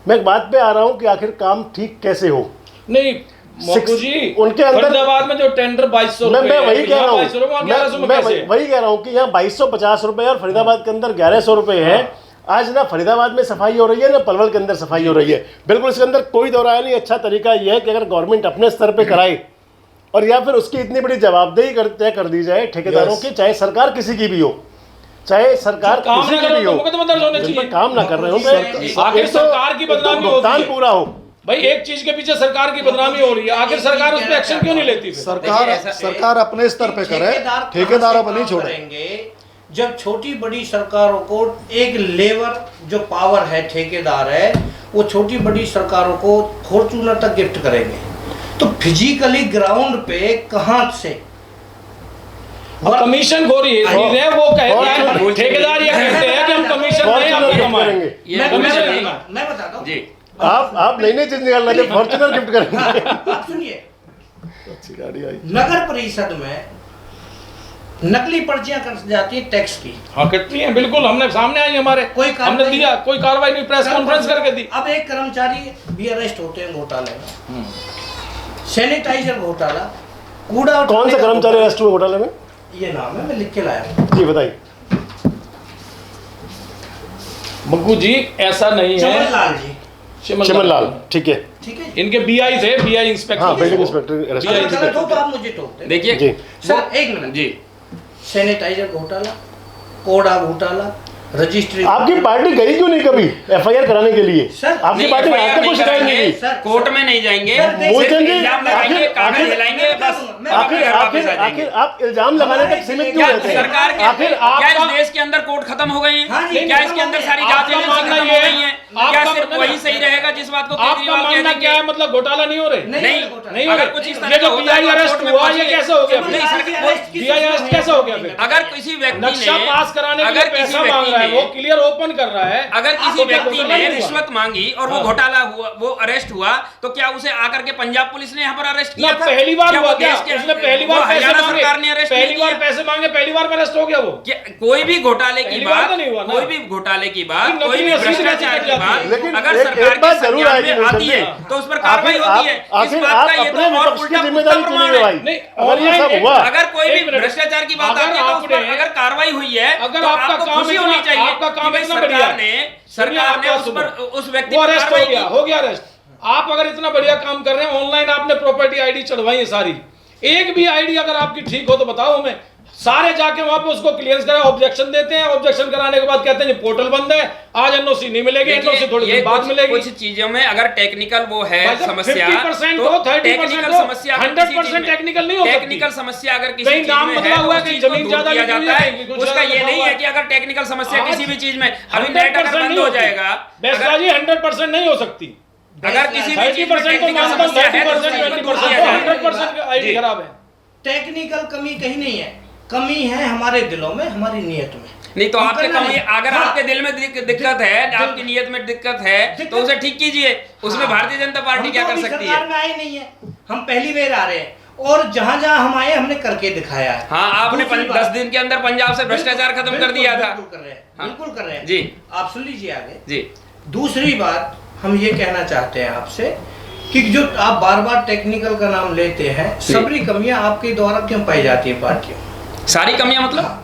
मैं एक बात पे आ रहा हूँ कि आखिर काम ठीक कैसे हो। नहीं मग्गू जी, उनके अंदर फरीदाबाद में जो टेंडर 2200 मैं वही कह रहा हूँ, 1100 में मैं कैसे? वही कह रहा हूँ कि यहाँ 2250 रुपये और फरीदाबाद के अंदर 1100 रुपये है। आज ना फरीदाबाद में सफाई हो रही है ना पलवल के अंदर सफाई हो रही है। बिल्कुल इसके अंदर कोई दो राय नहीं। अच्छा तरीका यह है कि अगर गवर्नमेंट अपने स्तर पे कराए और या फिर उसकी इतनी बड़ी जवाबदेही तय कर दी जाए ठेकेदारों की, चाहे सरकार किसी की भी हो, चाहे सरकार काम किसी ना की कर भी हो, मुकदमा दर्ज होने जिन पर चाहिए। काम ना कर रहे हो, आखिर सरकार की बदनामी होती भुगतान है। पूरा हो। भाई एक चीज के पीछे सरकार की बदनामी हो रही है, आखिर सरकार उस पर एक्शन क्यों नहीं लेती फिर? सरकार अपने स्तर पे करे, ठेकेदार अब नहीं छोड़े। करेंगे जब छोटी बड़ी सरकारों को एक लेबर जो पावर है, ठेकेदार है, वो छोटी बड़ी सरकारों को फॉर्चूनर तक गिफ्ट करेंगे, तो फिजिकली ग्राउंड पे कहां से और कमीशन खोरी है, वो कहता है ठेकेदार ये कहते हैं कि हम कमीशन दें, आपको कमाएंगे। मैं बताता हूँ जी आप नई नई चीज निकालना है, फॉर्च्यूनर गिफ्ट करेंगे। आप सुनिए, अच्छी गाड़ी आई। नगर परिषद में नकली पर्चियां कट जाती है टैक्स की। हाँ कटती हैं, बिल्कुल, हमने सामने आई हमारे, कोई हमने दिया, कोई कार्रवाई नहीं, प्रेस कॉन्फ्रेंस करके दी। अब एक कर्मचारी भी अरेस्ट होते हैं घोटाले में, सैनिटाइजर घोटाला, कूड़ा कौन सा कर्मचारी अरेस्ट हुए घोटाले में? ये नाम है, मैं लिख के लाया हूं। जी बताइए। मग्गू जी ऐसा नहीं है। चमन जी, चमन लाल, ठीक है। ठीक है। इनके बीआई थे, बीआई इंस्पेक्टर। हाँ बिल्डिंग इंस्पेक्टर अरेस्ट अगर हुए। गलत हो तो आप मुझे टोक दें। देखिए जी सर एक मिनट जी सैनिटाइजर घोटाला, कोड़ा घोटाला, रजिस्ट्री। आपकी पार्टी गई क्यों नहीं कभी एफआईआर कराने के लिए? सर, आपकी नहीं, पार्टी FIR आज तक कोई शिकायत नहीं की। सर, कोर्ट में नहीं जाएंगे, सर, देख- बोलते सिर्फ हैं इल्जाम कि लगाएंगे, कागज आखिर- हिलाएंगे, बस आखिर घर वापस आखिर आ जाएंगे। आखिर आप इल्जाम लगाने तक सीमित क्यों क्या रहते हैं? सरकार के आखिर क्या इस आपका देश के अंदर कोर्ट खत्म हो गए हैं? हाँ जी, क्या इसके अंदर सारी जांच आपका एजेंसी मानना खत्म ये हो गई हैं? क्या सिर्फ वही सही रहेगा जिस बात को आपका केजरीवाल कह मानना देंगे? क्या है, मतलब घोटाला नहीं हो रहे? नहीं हो अगर रहे। कुछ इस ये तरह जो का होता है BI तो अरेस्ट कोर्ट में हुआ, ये पहुंचिए। कैसे हो गया? नहीं सर, BI अरेस्ट कैसे हो गया फिर? अगर किसी व्यक्ति नक्शा ने पास कराने के लिए अगर किसी पैसा मांग व्यक्ति रहा है, ने वो क्लियर ओपन कर रहा है, अगर किसी तो क्या व्यक्ति घोटाला ने नहीं हुआ? रिश्वत मांगी और वो हाँ। घोटाला हुआ, वो अरेस्ट हुआ, तो क्या उसे आकर के पंजाब पुलिस ने यहाँ पर अरेस्ट ना किया था? पहली बार क्या हुआ वो क्या? देश के- उसने पहली वो बार पैसे हरियाणा मांगे, सरकार ने अरेस्ट पहली नहीं बार किया? पैसे मांगे, पहली बार में अरेस्ट हो गया वो? कोई भी घोटाले की पहली बार बात, तो नहीं हुआ ना। कोई भी घोटाले की बात, नकली कोई भी रसीद भ्रष्टाचार रसीद की बात, लेकिन अगर एक सरकार के बात जरूर संज्ञान आएगी में आती है मुंशी, तो उस पर कार्रवाई आखिर होती है। आप- इस आखिर बात आप का ये अपने तो और विपक्ष की उल्टा जिम्मेदारी पुख्ता क्यों प्रमाण नहीं है। निभाई? नहीं, अगर ये ऑनलाइन सब हुआ, अगर कोई एक भी मिनट। भ्रष्टाचार की बात अगर आती है तो उस पर आपने- अगर कार्रवाई हुई है, अगर तो आपका आपको काम खुशी इतना- होनी चाहिए आपका काम कि भाई इतना बढ़िया सरकार है। ने सुनिए, आपका उस पर सुनो। उस व्यक्ति वो पर अरेस्ट हो कार्रवाई गया, की। हो गया अरेस्ट। आप अगर इतना बढ़िया काम कर रहे हैं, ऑनलाइन आपने प्रॉपर्टी आईडी चढ़वाई है सारी, एक भी आईडी अगर आपकी ठीक हो तो बताओ हमें। सारे जाके वहां पे उसको क्लियरेंस करा, ऑब्जेक्शन देते हैं, ऑब्जेक्शन कराने के बाद कहते हैं पोर्टल बंद है, आज एनओसी नहीं मिलेगी, एनओसी थोड़ी देर बाद मिलेगी। कुछ चीजों में अगर टेक्निकल वो है समस्या, 50% हो, 30% टेक्निकल हो, समस्या 100% टेक्निकल नहीं हो सकती। टेक्निकल समस्या अगर किसी कहीं चीज नाम में बदला है तो हुआ है, उस कहीं चीज को जमीन दूर ज्यादा किया लिखी हुई जाता है, है। कहीं कुछ उसका ज्यादा ये लिखा नहीं हुआ है है। कि अगर टेक्निकल समस्या आज किसी भी चीज में अभी 100% नेट अगर बंद नहीं हो होती। जाएगा, बेसला जी 100% नहीं हो सकती। अगर किसी भी चीज में 30% तो टेक्निकल मानता हूं, समस्या है तो 30% उसको दूर 20% किया तो जाए। 100% आईडी जी। खराब है। टेक्निकल कमी कहीं नहीं है, कमी है हमारे दिलों में, हमारी नीयत में। नहीं तो हम आपके करना कमी, नहीं। अगर हाँ। आपके दिल में दिक्कत है, आपकी नीयत में दिक्कत है तो उसे ठीक कीजिए। उसमें हाँ। भारतीय जनता पार्टी हम क्या तो कर अभी सकती सरकार है? में आए नहीं है, हम पहली बार आ रहे हैं और जहां जहां हम आए हमने करके दिखाया है। हाँ, आपने दूसरी 10 बात- दिन के अंदर पंजाब से भ्रष्टाचार खत्म कर बिल्कुल, दिया था। बिल्कुल कर रहे हैं, हाँ। बिल्कुल कर रहे हैं जी। आप सुन लीजिए आगे। जी, दूसरी बात हम ये कहना चाहते हैं आपसे कि जो आप बार बार टेक्निकल का नाम लेते हैं, सबरी कमियां आपके द्वारा क्यों पाई जाती है पार्टियों में? सारी कमियां मतलब हाँ।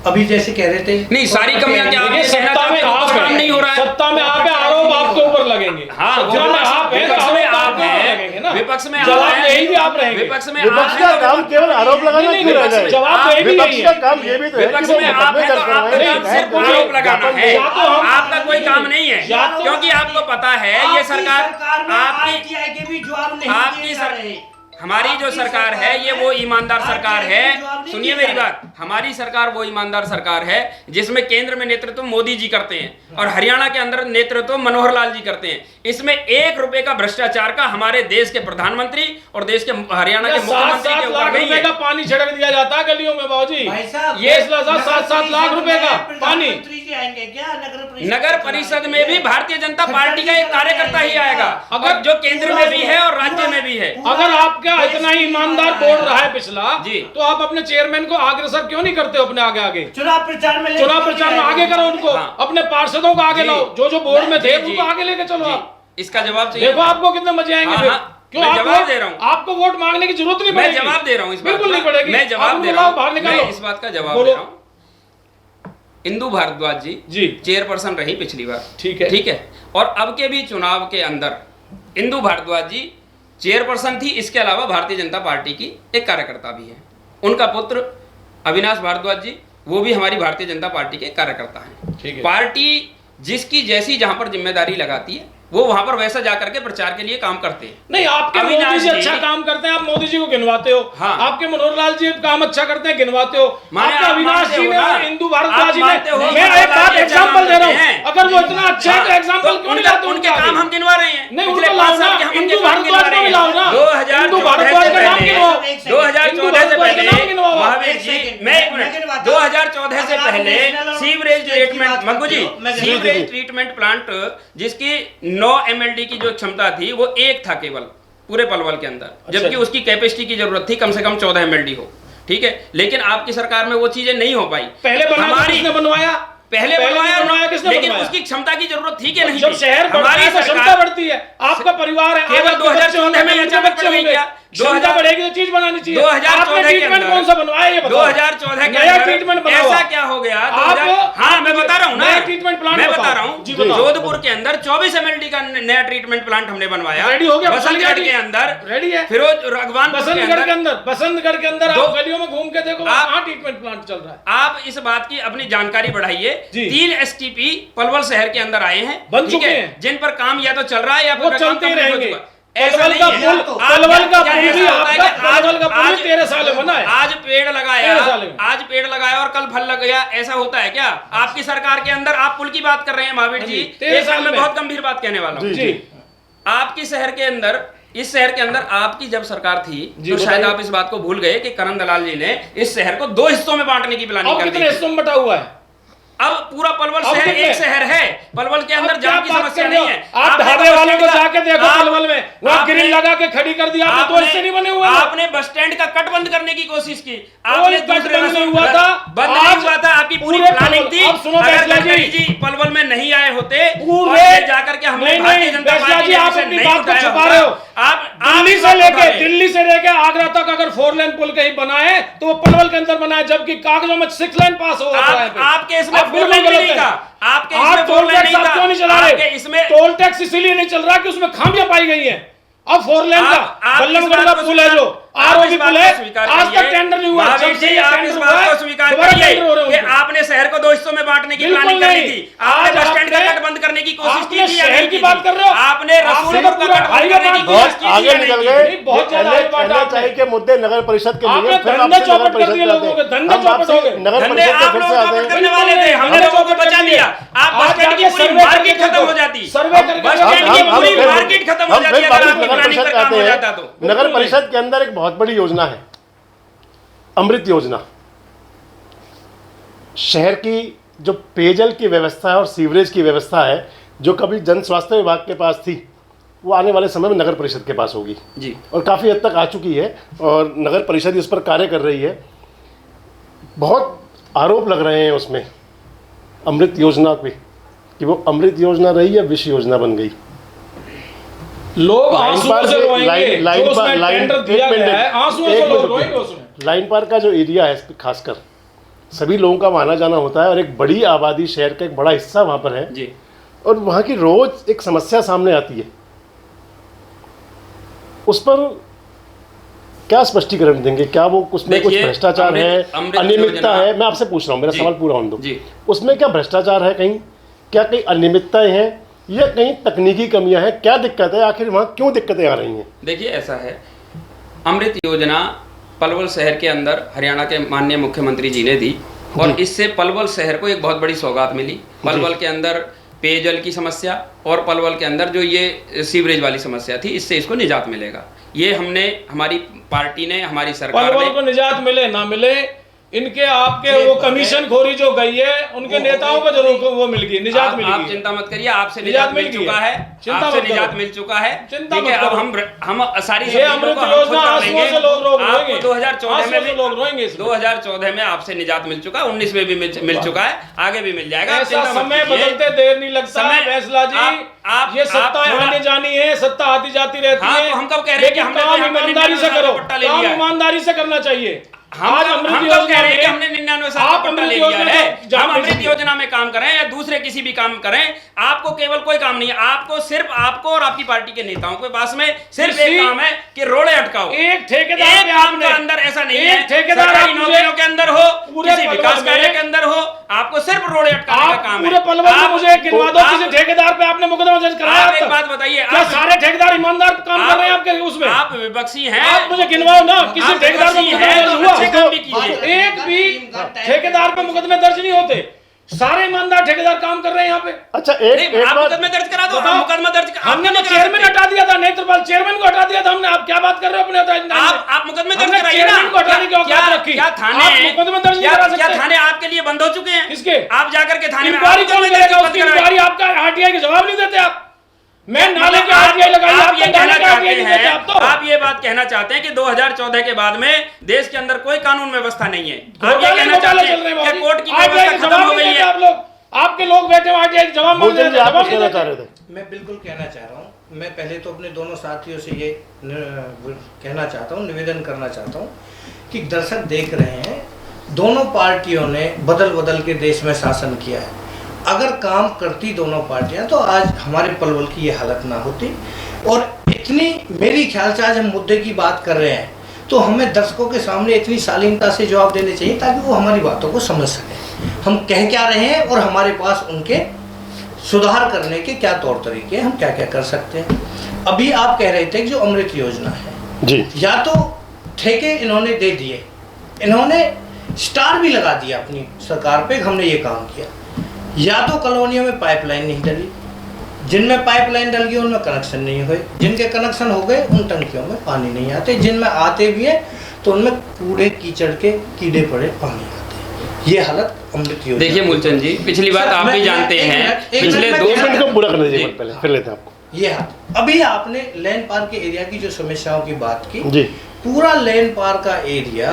अभी जैसे कह रहे थे नहीं, सारी कमियां क्या देखिए, आप कहना सत्ता में चाहते हो आप तो काम हैं, नहीं हो रहा है। सत्ता में आप हैं, आरोप आपके ऊपर लगेंगे। हाँ, वो सत्ता में आप हैं, विपक्ष में आरोप आप आपके ऊपर हैं, लगेंगे ना। विपक्ष में आप जवाबदेही हैं। भी आप रहेंगे। विपक्ष में विपक्ष आप का हैं तो काम केवल आरोप लगाना नहीं, क्यों रह जाए? जवाबदेही भी विपक्ष यही का है। काम ये भी तो है कि विपक्ष वो में आप मुकदमे हैं तो दर्ज आपका करवाएं, काम सिर्फ कोई आरोप लगाना है। या तो हम- आपका कोई काम नहीं है, या तो- क्योंकि आपको पता है ये सरकार में आपकी ITI के भी जवाब नहीं आपकी दिए जा रहे। हमारी जो आपकी सरकार है ये में वो ईमानदार RTI सरकार के भी है। जवाब नहीं सुनिए दिए मेरी जा रहे। बात, हमारी सरकार वो ईमानदार सरकार है जिसमें केंद्र में नेतृत्व मोदी जी करते हैं और हरियाणा के अंदर नेतृत्व मनोहर लाल जी करते हैं। इसमें 1 रुपए का भ्रष्टाचार का हमारे देश के प्रधानमंत्री और देश के हरियाणा के मुख्यमंत्री के 7-7 ऊपर लाख नहीं रुपए है। का पानी छिड़क दिया जाता है गलियों में बाबूजी। भाई साहब, ये 7-7 लाख रुपए का पानी। प्रधानमंत्री जी आएंगे क्या नगर परिषद में भी भारतीय जनता पार्टी का एक कार्यकर्ता ही आएगा, अगर जो केंद्र में भी है और राज्य में भी है। अगर आपका इतना ही ईमानदार बोर्ड रहा है पिछला, जी। तो आप अपने चेयरमैन को अग्रसर क्यों नहीं करते हो अपने आगे आगे? चुनाव प्रचार में चुनाव प्रचार में आगे करो उनको, हाँ। अपने पार्षदों को आगे जी। लाओ, जो जो बोर्ड में थे जी, उनको जी। आगे लेके चलो जी, आप। इसका जवाब चाहिए। देखो आपको कितने मजे आएंगे हाँ, फिर। हाँ, क्यों मैं आप जवाब वोट- दे रहा हूँ। आपको वोट मांगने की जरूरत नहीं मैं पड़ेगी। जवाब दे रहा हूँ इस बात बिल्कुल का। नहीं पड़ेगी। मैं जवाब आप दे उनको रहा लाओ, बाहर हूँ। निकालो। मैं इस बात का जवाब बोलो। दे रहा हूँ। इंदु भारद्वाज जी जी। चेयरपर्सन रही पिछली बार, ठीक है। ठीक है, और अब के भी चुनाव के अंदर इंदु भारद्वाज जी चेयरपर्सन थी। इसके अलावा भारतीय जनता पार्टी की एक कार्यकर्ता भी है। उनका पुत्र अविनाश भारद्वाज जी, वो भी हमारी भारतीय जनता पार्टी के कार्यकर्ता हैं। ठीक है। पार्टी जिसकी जैसी जहां पर जिम्मेदारी लगाती है वो वहां पर वैसा जाकर के प्रचार के लिए काम करते हैं। नहीं, आपके अविनाश मोदी जी जी- अच्छा काम करते हैं, आप मोदी जी को गिनवाते हो। हाँ। आपके मनोहर लाल जी काम अच्छा करते हैं, गिनवाते हो। माने आपके आप अविनाश मानते जी हो ने ना? और इंदु भारद्वाज आप जी ने, मानते हो मैं मनोहर एक लाल बात जी अच्छा एग्जांपल काम दे रहा करते हैं। हूँ। अगर वो इतना अच्छा है तो एग्जांपल तो क्यों नहीं उनका- लाते उनके उनके काम आगे? हम गिनवा रहे हैं। नहीं, पिछले उनको 5 लाओ साल ना, के हम इंदु उनके काम गिनवा भारद्वाज को रहे भी लाओ ना। हैं। इंदु 2014 भारद्वाज से का नाम पहले गिनवाओ। 2014 से भारद्वाज का नाम गिनवाओ। महावीर एक जी, सेकंड, मैं एक मैं मिनट, गिनवाता हूं। 2014 से अगर आप पहले नेशनल और सीवरेज स्टेट की ट्रीटमेंट, बात मंगू जी, करते हो, मैं गिनवाता सीवरेज ट्रीटमेंट प्लांट जिसकी 9 MLD की जो क्षमता थी वो 1 था केवल पूरे पलवल के अंदर, जबकि उसकी कैपेसिटी की जरूरत थी कम से कम 14 MLD हो। ठीक है, लेकिन आपकी सरकार में वो चीजें नहीं हो पाई। पहले बनाया किसने बनवाया? पहले बनवाया किसने लेकिन बनवाया? उसकी क्षमता की जरूरत थी कि नहीं जब थी? शहर बढ़ता हमारी है तो क्षमता सरकार बढ़ती है। आपका परिवार है, केवल आज आपके बच्चे 2014 में होंगे, अचानक बच्चे बढ़ गई होंगे। क्या? क्षमता 2000 बढ़ेगी तो चीज बनानी चाहिए। 2014 आपने के ट्रीटमेंट अंदर- कौन सा बनवाया ये बताओ। 2014 के नया अंदर ट्रीटमेंट बनाओ। ऐसा क्या हो गया? आप 2000 हाँ, मैं बता रहा हूँ ना, नया ट्रीटमेंट प्लांट मैं बताओ। बता रहा हूँ। जी, बताओ। जोधपुर के अंदर 24 MLD का नया ट्रीटमेंट प्लांट हमने बनवाया। रेडी हो गया? बसंतगढ़ रेडी? के अंदर रेडी है? फिरोज रघवानपुर के बसंतगढ़ के अंदर अंदर, बसंतगढ़ के अंदर दो- आप गलियों में घूम के देखो, आप- कहाँ ट्रीटमेंट प्लांट चल रहा है। आप इस बात की अपनी जानकारी बढ़ाइए। जी। 3 STP पलवल शहर के अंदर आए हैं, बन ठीक चुके है, हैं। जिन पर काम या तो चल रहा है या वो फिर काम चलते ही complete हो रहेंगे। चुका है। ऐसा पलवल नहीं का है। पुल, आप- पलवल का क्या पुल ऐसा भी होता है कि आपका आज साल का पुल 13 साल में बना है। आज पेड़ 13 लगाया, साल में। आज पेड़ लगाया और कल फल लग गया, ऐसा होता है क्या? आपकी सरकार के अंदर आप पुल की बात कर रहे हैं महावीर जी, 13 एक साल में में। बहुत गंभीर बात कहने वाला हूँ जी आपकी शहर के अंदर, इस शहर के अंदर आपकी जब सरकार थी तो बताइए। शायद आप इस बात को भूल गए कि करण दलाल जी ने इस शहर को 2 हिस्सों में बांटने की प्लानिंग अब कर दी कितने थी। हिस्सों में बटा हुआ है? अब पूरा पलवल अब शहर कितने? एक शहर है, पलवल के अंदर अब क्या जाम की बात समस्या कर रहे हो? नहीं है। आप आपने ढाबे तो बस वालों को स्टैंड जाके का- देखो आप- पलवल में, वहाँ आपने- ग्रिल लगा के खड़ी कर दिया, आपने तो आपने- इससे नहीं बने हुए हैं। आपने बस स्टैंड का कट बंद करने की कोशिश की, कोई आपने कट दूसरे बंद बस- नहीं हुआ था। बंद आज नहीं हुआ था, आपकी पूरी पूरे प्लानिंग पलवल- थी। अब सुनो अगर फैसला गडकरी जी, जी पलवल में नहीं आए होते पूरे और जाकर के हमने नहीं, भारतीय जनता फैसला पार्टी जी, ने आप इसे अपनी नहीं बात को उठाया छुपा होता। रहे हो। आप दिल्ली इस से बात को लेके उठा रहे हैं। दिल्ली से लेके आगरा तक अगर 4 लेन पुल कहीं बनाए तो वो पलवल के अंदर बनाए, जबकि कागजों में 6 लेन पास हो रहा है। आपके इसमें आप 4 बिल्कुल लेन गलत नहीं है। था, आपके आप इसमें 4 टोल लेन टैक्स नहीं आप था, क्यों नहीं चला आपके रहे? इसमें टोल टैक्स इसीलिए नहीं चल रहा कि उसमें खामियां पाई गई हैं। अब 4 लेन का आप इस बल्लभगढ़ बात का को पुल है जो आप आरओबी इस बात पुल को है, स्वीकार आज तक करिए। टेंडर नहीं हुआ। महावीर जब से जी, ये आप टेंडर इस हुआ बात है, को स्वीकार दोबारा करिए टेंडर हो रहे कि हैं उनके। आपने शहर को 2 हिस्सों में बांटने की बिल्कुल प्लानिंग करी नहीं। थी, आपने आज बस स्टैंड का आपने- कट बंद करने की कोशिश की आपने थी या शहर नहीं की की बात थी? कर रहे हो? आपने आपने रसूलपुर पूरा का कट बंद हाईवे करने की बांट कोशिश बहुत की थी आगे या निकल नहीं गए। की थी? नहीं, बहुत ज्यादा पहले आगे बांटा कहना आपने। चाहिए कि मुद्दे नगर परिषद के आपने लिए, फिर धंधे आपसे चौपट नगर कर परिषद दिए पे लोगों आते के, हैं। धंधे हम चौपट आपसे हो गए। नगर धंधे परिषद पे आप फिर लोग से आते चौपट हैं। करने वाले थे, हमने धंधे लोगों को चौपट बचा कर दिया। दिए। आप बस आज स्टैंड की जाके पूरी सर्वे मार्केट करके खत्म हो देखो। जाती, सर्वे करके बस देखो। स्टैंड की पूरी फिर- मार्केट खत्म हो हम जाती फिर अगर वापस आपकी नगर प्लानिंग परिषद पर काम आते हो हैं। जाता तो। नगर परिषद के अंदर एक बहुत बड़ी योजना है, अमृत योजना। शहर की जो पेयजल की व्यवस्था है और सीवरेज की व्यवस्था है, जो कभी जन स्वास्थ्य विभाग के पास थी, वो आने वाले समय में नगर परिषद के पास होगी जी, और काफ़ी हद तक आ चुकी है और नगर परिषद इस पर कार्य कर रही है। बहुत आरोप लग रहे हैं उसमें अमृत योजना पे कि वो अमृत योजना रही या विष योजना बन गई। लोग लाइन आंसुओं पार से से- रोएंगे, लाइन- जो लाइन उसमें पार- लाइन- टेंडर एक दिया मिनट, गया है, आंसुओं एक से लोग मिनट रोएंगे रुकिए। उसमें। लाइन पार का जो एरिया है खासकर सभी लोगों का आना जाना होता है और एक बड़ी आबादी, शहर का एक बड़ा हिस्सा वहाँ पर है जी, और वहाँ की रोज एक समस्या सामने आती है। उस पर क्या स्पष्टीकरण देंगे? क्या वो उसमें कुछ देखिए, भ्रष्टाचार है, अमृत अनियमितता योजना- है? मैं आपसे पूछ रहा हूँ, मेरा जी, सवाल पूरा होने दो। जी। उसमें क्या भ्रष्टाचार है कहीं? क्या कहीं अनियमितताएं हैं या कहीं तकनीकी कमियां हैं? क्या दिक्कत है? आखिर वहाँ क्यों दिक्कतें आ रही हैं? देखिए ऐसा है, अमृत योजना पलवल शहर के अंदर हरियाणा के माननीय मुख्यमंत्री जी ने दी और इससे पलवल शहर को एक बहुत बड़ी सौगात मिली। पलवल के अंदर पेयजल की समस्या और पलवल के अंदर जो ये सीवरेज वाली समस्या थी, इससे इसको निजात मिलेगा। ये हमने, हमारी पार्टी ने, हमारी सरकार पलवल को ने, निजात मिले ना मिले, इनके आपके वो कमीशन खोरी जो गई है, उनके नेताओं को जरूर वो मिल गई, निजात मिल आप गई। चिंता मत करिए, आपसे निजात निजात मिल मिल गई चुका है। है, चिंता आपसे मत निजात करो। मिल चुका है। चिंता ठीक है, मत अब करो। हम सारी ये सब्जियों अमृत को हम योजना खुद कर आंसुओं लेंगे। से लोग रोएंगे। आपको 2014 आंसुओं में से भी, लोग रोएंगे इसमें। 2014 में आपसे निजात मिल चुका, 19 में भी मिल चुका है, आगे भी मिल जाएगा। आप ऐसा चिंता मत समय कीजिए। बदलते देर नहीं लगता। समय- फैसला जी, आप- ये सत्ता आप थोड़ा- आने जानी है, सत्ता आती जाती रहती हाँ, है। तो हम कब कह रहे हैं कि लेकिन हमने तो काम यहाँ पर ईमानदारी से 99 करो, पट्टा ले काम लिया है। ईमानदारी से करना चाहिए। हम आज कब अमृत कह रहे योजना हैं कि में हमने 99 साल आप का पट्टा अमृत ले लिया योजना है? में जान हम अमृत दीजिए। योजना में काम करें या दूसरे किसी भी काम करें, आपको केवल कोई काम नहीं है। आपको सिर्फ, आपको और आपकी पार्टी के नेताओं के पास में सिर्फ एक काम है कि रोड़े अटकाओ। एक ठेकेदार एक पे काम आपने- का अंदर ऐसा नहीं एक है, ठेकेदार सरकारी आप मुझे- नौकरियों के अंदर हो, पूरे किसी पलवल विकास में- कार्य के अंदर हो, आपको सिर्फ रोड़े अटकाने का आप काम है। पूरे पलवल में आप- मुझे गिनवा दो, आप- किसी ठेकेदार पे आपने मुकदमा दर्ज कराया आप अब एक तक? बात बताइए, क्या आप- सारे ठेकेदार ईमानदार काम कर रहे हैं आपके उसमें? आप विपक्षी हैं, आप मुझे गिनवाओ ना, किसी आप ठेकेदार पे विपक्षी मुकदमा हैं, दर्ज तो हुआ? अच्छे काम भी कीजिए। एक भी ठेकेदार पे मुकदमे दर्ज नहीं होते। सारे ईमानदार ठेकेदार काम कर रहे हैं यहाँ पे। अच्छा, नहीं, एक आप बात मुकदमे दर्ज करा दो, बताओ। हम मुकदमा दर्ज हमने आप तो नहीं करा चेयरमैन सकते। हटा दिया था, नेत्रपाल चेयरमैन को हटा दिया था हमने। आप क्या बात कर रहे हो अपने आप मुकदमे दर्ज हमने कराइए ना। चेयरमैन को हटाने की औकात रखी। क्या थाने, आप मुकदमे दर्ज नहीं करा क्या सकते? थाने आपके लिए बंद हो चुके हैं? किसके? आप जाकर के थाने में इंक्वायरी आप कौन मुकदमे करेगा? दर्ज उसकी कराएं। इंक्वायरी आपका आरटीआई के जवाब नहीं देते आप। मैं नाले के आप- आरटीआई लगाई, आप आपके ये कहना नाले के चाहते आरटीआई नहीं देते हैं, आप तो। आप ये बात कहना चाहते हैं कि 2014 के बाद में देश के अंदर कोई कानून व्यवस्था नहीं है। आप ये घोटाले कहना घोटाले चाहते चल रहे हैं हैं कि कोर्ट की आरटीआई व्यवस्था के खत्म जवाब हो नहीं गई देते है। आप लोग। आपके लोग बैठे हैं आरटीआई के जवाब मांग भोजन रहे जी, थे, आप जवाब कुछ नहीं कहना देते। चाह रहे थे? मैं बिल्कुल कहना चाह रहा हूँ। मैं पहले तो अपने दोनों साथियों से ये कहना चाहता हूँ, निवेदन करना चाहता हूँ कि दर्शक देख रहे हैं, दोनों पार्टियों ने बदल बदल के देश में शासन किया है। अगर काम करती दोनों पार्टियां तो आज हमारे पलवल की ये हालत ना होती। और इतनी, मेरी ख्याल से आज हम मुद्दे की बात कर रहे हैं तो हमें दर्शकों के सामने इतनी शालीनता से जवाब देने चाहिए ताकि वो हमारी बातों को समझ सकें, हम कह क्या रहे हैं और हमारे पास उनके सुधार करने के क्या तौर तरीके हैं, हम क्या क्या कर सकते हैं। अभी आप कह रहे थे कि जो अमृत योजना है जी, या तो ठेके इन्होंने दे दिए, इन्होंने स्टार भी लगा दिया अपनी सरकार पे, हमने ये काम किया। या तो कॉलोनियों में पाइपलाइन नहीं डली, जिनमें पाइपलाइन डल गई उनमें कनेक्शन नहीं हुए, जिनके कनेक्शन हो गए उन टंकियों में पानी नहीं आते, जिनमें आते भी है तो उनमें कूड़े कीचड़ के कीड़े पड़े पानी आते हैं। ये हालत अमृत योजना। देखिए मूलचंद जी, पिछली बात आप भी जानते हैं, पिछले 2 मिनट को पूरा करने दीजिए पहले, फिर लेते हैं आपको। ये हालत, अभी आपने लैंड पार्क के एरिया की जो समस्याओं की बात की जी, पूरा लैंड पार्क का एरिया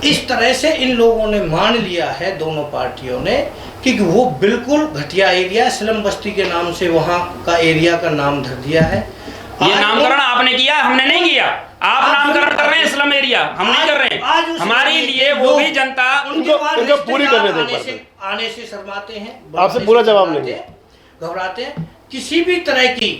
इस तरह से इन लोगों ने मान लिया है, दोनों पार्टियों ने, कि वो बिल्कुल घटिया एरिया, स्लम बस्ती के नाम से वहाँ का एरिया का नाम धर दिया है। ये नामकरण आपने किया, हमने नहीं किया। आप नामकरण कर रहे हैं स्लम एरिया, हम नहीं कर रहे हैं। हमारे लिए वो भी जनता उनको पूरी करने दें, आने से शर्माते हैं, आपसे पूरा जवाब लेंगे, घबराते हैं। किसी भी तरह की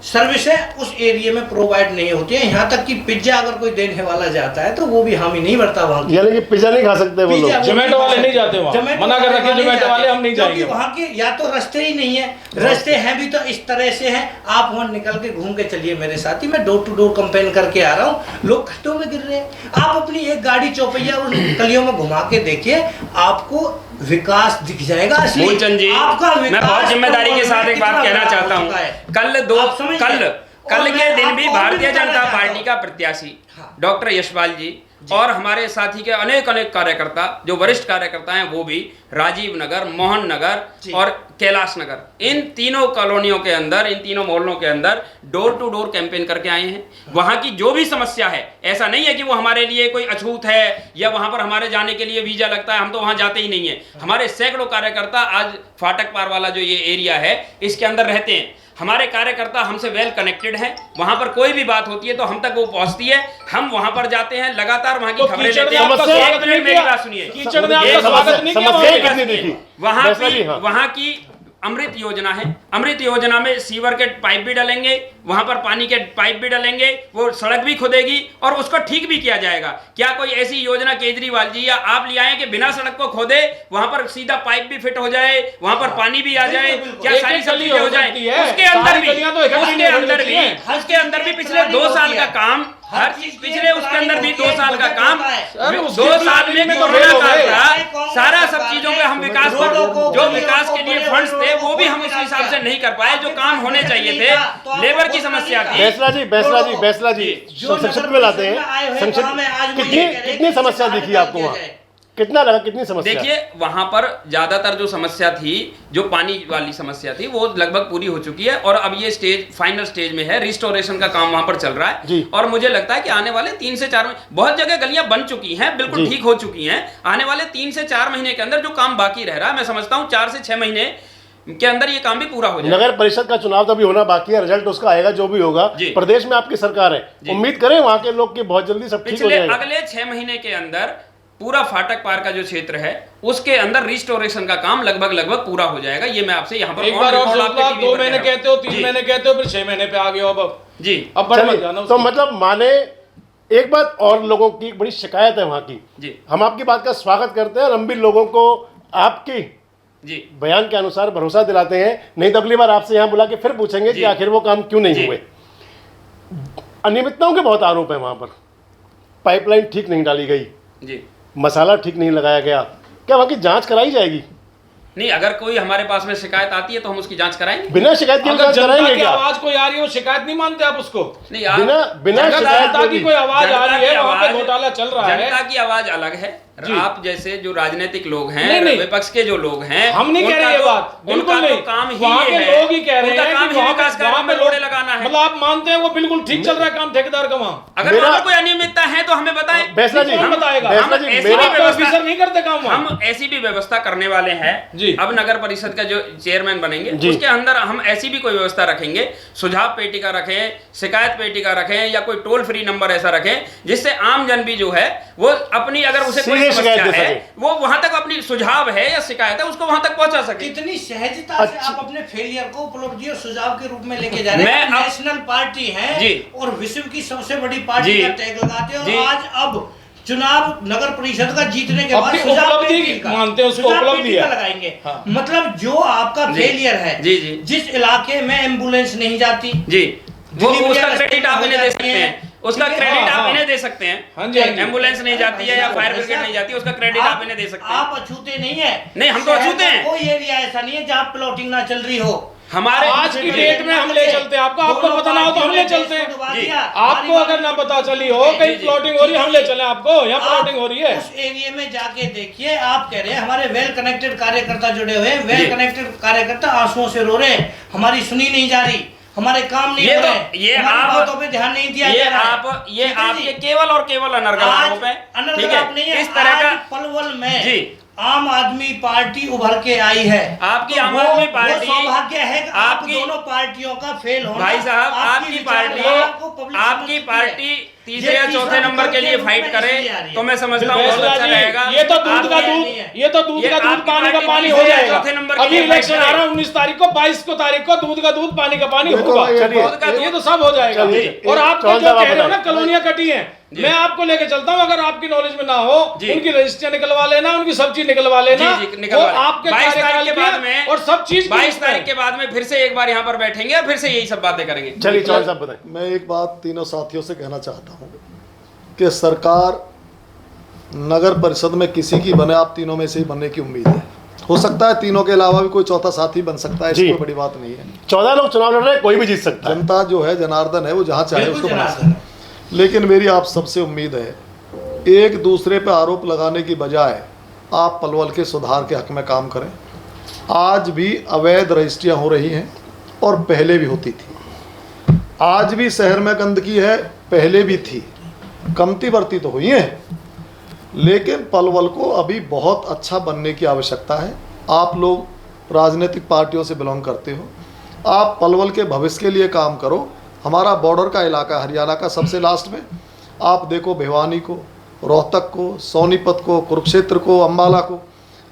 सर्विसें उस एरिया में प्रोवाइड नहीं होती है। यहाँ तक कि पिज्जा अगर कोई देने वाला जाता है तो वो भी हामी नहीं भरता वहाँ, यानी कि पिज्जा नहीं खा सकते वो लोग। जोमेटो वाले नहीं जाते वहाँ, मना कर रखे जोमेटो वाले, हम नहीं जाएंगे वहाँ के। या तो रास्ते ही नहीं है, रास्ते हैं भी तो इस तरह से हैं, आप वहाँ निकल के घूम के चलिए मेरे साथ ही, मैं डोर टू डोर कंपेन करके आ रहा हूँ, लोग खड्डों में गिर रहे हैं। आप अपनी एक गाड़ी चौपहिया उन गलियों में घुमा के देखिए, आपको विकास दिख जाएगा। मूलचंद जी, मैं बहुत जिम्मेदारी के साथ एक बात कहना चाहता हूँ। कल के दिन भी भारतीय जनता पार्टी का प्रत्याशी डॉक्टर यशपाल जी और हमारे साथी के अनेक कार्यकर्ता, जो वरिष्ठ कार्यकर्ता हैं, वो भी राजीव नगर, मोहन नगर और कैलाश नगर, इन तीनों कॉलोनियों के अंदर, इन तीनों मोहल्लों के अंदर डोर टू डोर कैंपेन करके आए हैं। वहां की जो भी समस्या है, ऐसा नहीं है कि वो हमारे लिए कोई अछूत है या वहां पर हमारे जाने के लिए वीजा लगता है, हम तो वहां जाते ही नहीं है। हमारे सैकड़ों कार्यकर्ता आज फाटक पार वाला जो ये एरिया है इसके अंदर रहते हैं। हमारे कार्यकर्ता हमसे वेल कनेक्टेड हैं, वहां पर कोई भी बात होती है तो हम तक वो पहुंचती है, हम वहां पर जाते हैं, लगातार वहां की खबरें लेते हैं। एक मिनट मेरी बात सुनिए, वहां की अमृत योजना है, अमृत योजना में सीवर के पाइप भी डालेंगे, वहां पर पानी के पाइप भी डालेंगे, वो सड़क भी खुदेगी और उसको ठीक भी किया जाएगा। क्या कोई ऐसी योजना केजरीवाल जी या आप ले आए कि बिना सड़क को खोदे वहां पर सीधा पाइप भी फिट हो जाए, वहां पर पानी भी आ जाए, क्या सारी सब चीजें हो जाए? उसके अंदर भी पिछले 2 साल का काम, हर चीज पिछले उसके अंदर भी 2 साल का काम, 2 साल में कोरोना काल था, सारा सब चीजों पे हम विकास, जो विकास के लिए फंड्स थे वो भी हम उस हिसाब से नहीं कर पाए जो काम होने चाहिए थे। लेबर की समस्या थी। बैसला जी संक्षिप्त में लाते हैं, संक्षिप्त कितनी समस्या दिखी आपको वहाँ, कितना लगा, कितनी समस्या? देखिए वहां पर ज्यादातर जो समस्या थी, जो पानी वाली समस्या थी, वो लगभग पूरी हो चुकी है और अब ये स्टेज फाइनल स्टेज में है, रिस्टोरेशन का काम वहां पर चल रहा है। और मुझे लगता है कि आने वाले 3 से 4 महीने, बहुत जगह गलियां बन चुकी हैं, बिल्कुल ठीक हो चुकी हैं, आने वाले 3 से 4 महीने के अंदर जो काम बाकी रह रहा है, मैं समझता हूँ 4 से 6 महीने के अंदर ये काम भी पूरा हो जाएगा। नगर परिषद का चुनाव तो अभी होना बाकी है, रिजल्ट उसका आएगा जो भी होगा। प्रदेश में आपकी सरकार है, उम्मीद करें वहां के लोग की बहुत जल्दी सब ठीक हो जाएगा। अगले 6 महीने के अंदर पूरा फाटक पार का जो क्षेत्र है उसके अंदर रिस्टोरेशन का काम लगभग पूरा हो जाएगा। ये मैं आपसे यहाँ पर एक बार और 2 महीने कहते हो, 3 महीने कहते हो, फिर 6 महीने पे आ गए हो अब जी। अब बढ़ जाना। तो मतलब माने एक बात और, लोगों की बड़ी शिकायत है वहां की जी, हम आपकी बात का स्वागत करते हैं और हम भी लोगों को आपकी जी बयान के अनुसार भरोसा दिलाते हैं। नहीं तो अगली बार आपसे यहाँ बुला के फिर पूछेंगे कि आखिर वो काम क्यों नहीं हुए। अनियमितताओं के बहुत आरोप है वहां पर, पाइपलाइन ठीक नहीं डाली गई जी, मसाला ठीक नहीं लगाया गया, क्या वहां की जांच कराई जाएगी? नहीं, अगर कोई हमारे पास में शिकायत आती है तो हम उसकी जांच कराएंगे। बिना शिकायत के जांच कराएंगे क्या? आवाज कोई आ रही है, शिकायत नहीं मानते आप उसको? नहीं, बिना शिकायत की कोई आवाज आ रही है, वहां पे घोटाला चल रहा है, जनता की आवाज अलग है। आप जैसे जो राजनीतिक लोग हैं, विपक्ष के जो लोग हैं, हम नहीं कह रहे ये बात, बिल्कुल नहीं, काम ही वहाँ के लोग ही कह रहे हैं कि विकास कार्य में रोड़े लगाना है। मतलब आप मानते हैं वो बिल्कुल ठीक चल रहा है काम ठेकेदार का वहाँ? अगर वहाँ कोई अनियमितता है तो हमें बताएं। बैसला जी हम बताएगा, हम ऑफिसर नहीं करते काम, हम ऐसी भी व्यवस्था करने वाले हैं। अब नगर परिषद का जो चेयरमैन बनेंगे उसके अंदर हम ऐसी भी कोई व्यवस्था रखेंगे, सुझाव पेटिका रखें, शिकायत पेटिका रखें या कोई टोल फ्री नंबर ऐसा रखें जिससे आम जन भी जो है वो अपनी, अगर उसे कोई समस्या है, वो वहां तक अपनी सुझाव है या शिकायत है उसको वहां तक पहुंचा सके। कितनी सहजता से आप अपने फेलियर को उपलब्धि और सुझाव के रूप में लेके जा रहे हैं। नेशनल पार्टी है और विश्व की सबसे बड़ी पार्टी का टैग लगाते हैं और आज अब चुनाव नगर परिषद का जीतने के बाद उपलब्धि मानते हैं, उसको उपलब्धि लगाएंगे। मतलब जो आपका फेलियर है, जिस इलाके में एम्बुलेंस नहीं जाती, जी, वो उसका क्रेडिट आप इन्हें दे सकते हैं। उसका ठीक है? क्रेडिट आप हाँ। इन्हें दे सकते हाँ जी, हाँ हैं। जी। एम्बुलेंस नहीं जाती है या फायर भाई ब्रिगेड साहब, नहीं जाती है, उसका क्रेडिट आप इन्हें दे सकते हैं। आप अछूते नहीं है। नहीं, हम तो शहर अछूते का हैं। कोई एरिया ऐसा नहीं है जहाँ प्लॉटिंग ना चल रही हो। हमारे आज की डेट में हम ले चलते हैं, आपको पता ना हो तो हम ले चलते हैं जी। आपको अगर ना पता चली हो जी, कहीं जी। प्लॉटिंग हो रही है, हम ले चले आपको, यहाँ प्लॉटिंग हो रही है। उस एरिया में जाके देखिए, आप कह रहे हैं हमारे वेल कनेक्टेड कार्यकर्ता जुड़े हुए हैं, जी। वेल कनेक्टेड कार्यकर्ता आंसुओं से रो रहे हैं, हमारी सुनी नहीं जा रही, हमारे काम नहीं ये हो तो- रहे, ये हमारी आप- बातों पे ध्यान नहीं दिया ये जा रहा है। ये ठीक है आपके जी? केवल और केवल अनर्गल आज आरोप है। अनर्गल ठीक है, आरोप नहीं है, इस तरह का आज पलवल में जी। आम आदमी पार्टी उभर के आई है। आपकी तो आम वो- आदमी वो पार्टी- सौभाग्य है कि आप आपकी- दोनों पार्टियों का फेल होना। भाई साहब, आपकी विचारधारा को public आपकी समझती है। पार्टी तीसरे ये या तीसरा चौथे नंबर के लिए विकल्प फाइट में करे इसलिए आ रही है। तो मैं समझता हूँ बहुत फैसला अच्छा जी, रहेगा। ये तो दूध का आपकी- दूध, ये तो दूध ये का दूध आपकी पानी का पार्टी पानी हो तीसरे या जाएगा। चौथे नंबर के अभी लिए इलेक्शन फाइट आ रहा करे। है 19 तारीख को, 22 को तारीख को दूध का दूध पानी का पानी देखो, होगा। ये दूध का ये दूध- तो सब हो जाएगा। चलिए, और एक आप चौहान जो साहब कह रहे हो बताएं। ना कॉलोनियां कटी हैं, जी। मैं आपको लेके चलता हूँ, अगर आपकी नॉलेज में ना हो जी। उनकी रजिस्ट्री निकलवा लेना, उनकी सब चीज निकलवा लेना। जी, जी, निकलवा वो लें। आपके 22 तारीख कार्यकाल के की बाद है में और सब चीज 22 तारीख के बाद में फिर से एक बार यहाँ पर बैठेंगे और फिर से यही सब बातें करेंगे। चलिए चौहान साहब बताएं। मैं एक बात तीनों साथियों से कहना चाहता हूँ कि सरकार नगर परिषद में किसी की बने, आप तीनों में से ही बनने की उम्मीद है। हो सकता है तीनों के अलावा भी कोई चौथा साथी बन सकता है, जी। इसकी कोई बड़ी बात नहीं है। 14 लोग चुनाव लड़ रहे हैं, कोई भी जीत सकता है। जनता जो है जनार्दन है, वो जहाँ चाहे बिल्कुल उसको बना जनार्दन सकता है। लेकिन मेरी आप सबसे उम्मीद है, एक दूसरे पर आरोप लगाने की बजाय आप पलवल के सुधार के हक में काम करें। आज भी अवैध रजिस्ट्रियाँ हो रही हैं और पहले भी होती थी। आज भी शहर में गंदगी है, पहले भी थी, कमती बढ़ती तो हुई है, लेकिन पलवल को अभी बहुत अच्छा बनने की आवश्यकता है। आप लोग राजनीतिक पार्टियों से बिलोंग करते हो, आप पलवल के भविष्य के लिए काम करो। हमारा बॉर्डर का इलाका हरियाणा का सबसे लास्ट में, आप देखो भिवानी को, रोहतक को, सोनीपत को, कुरुक्षेत्र को, अम्बाला को,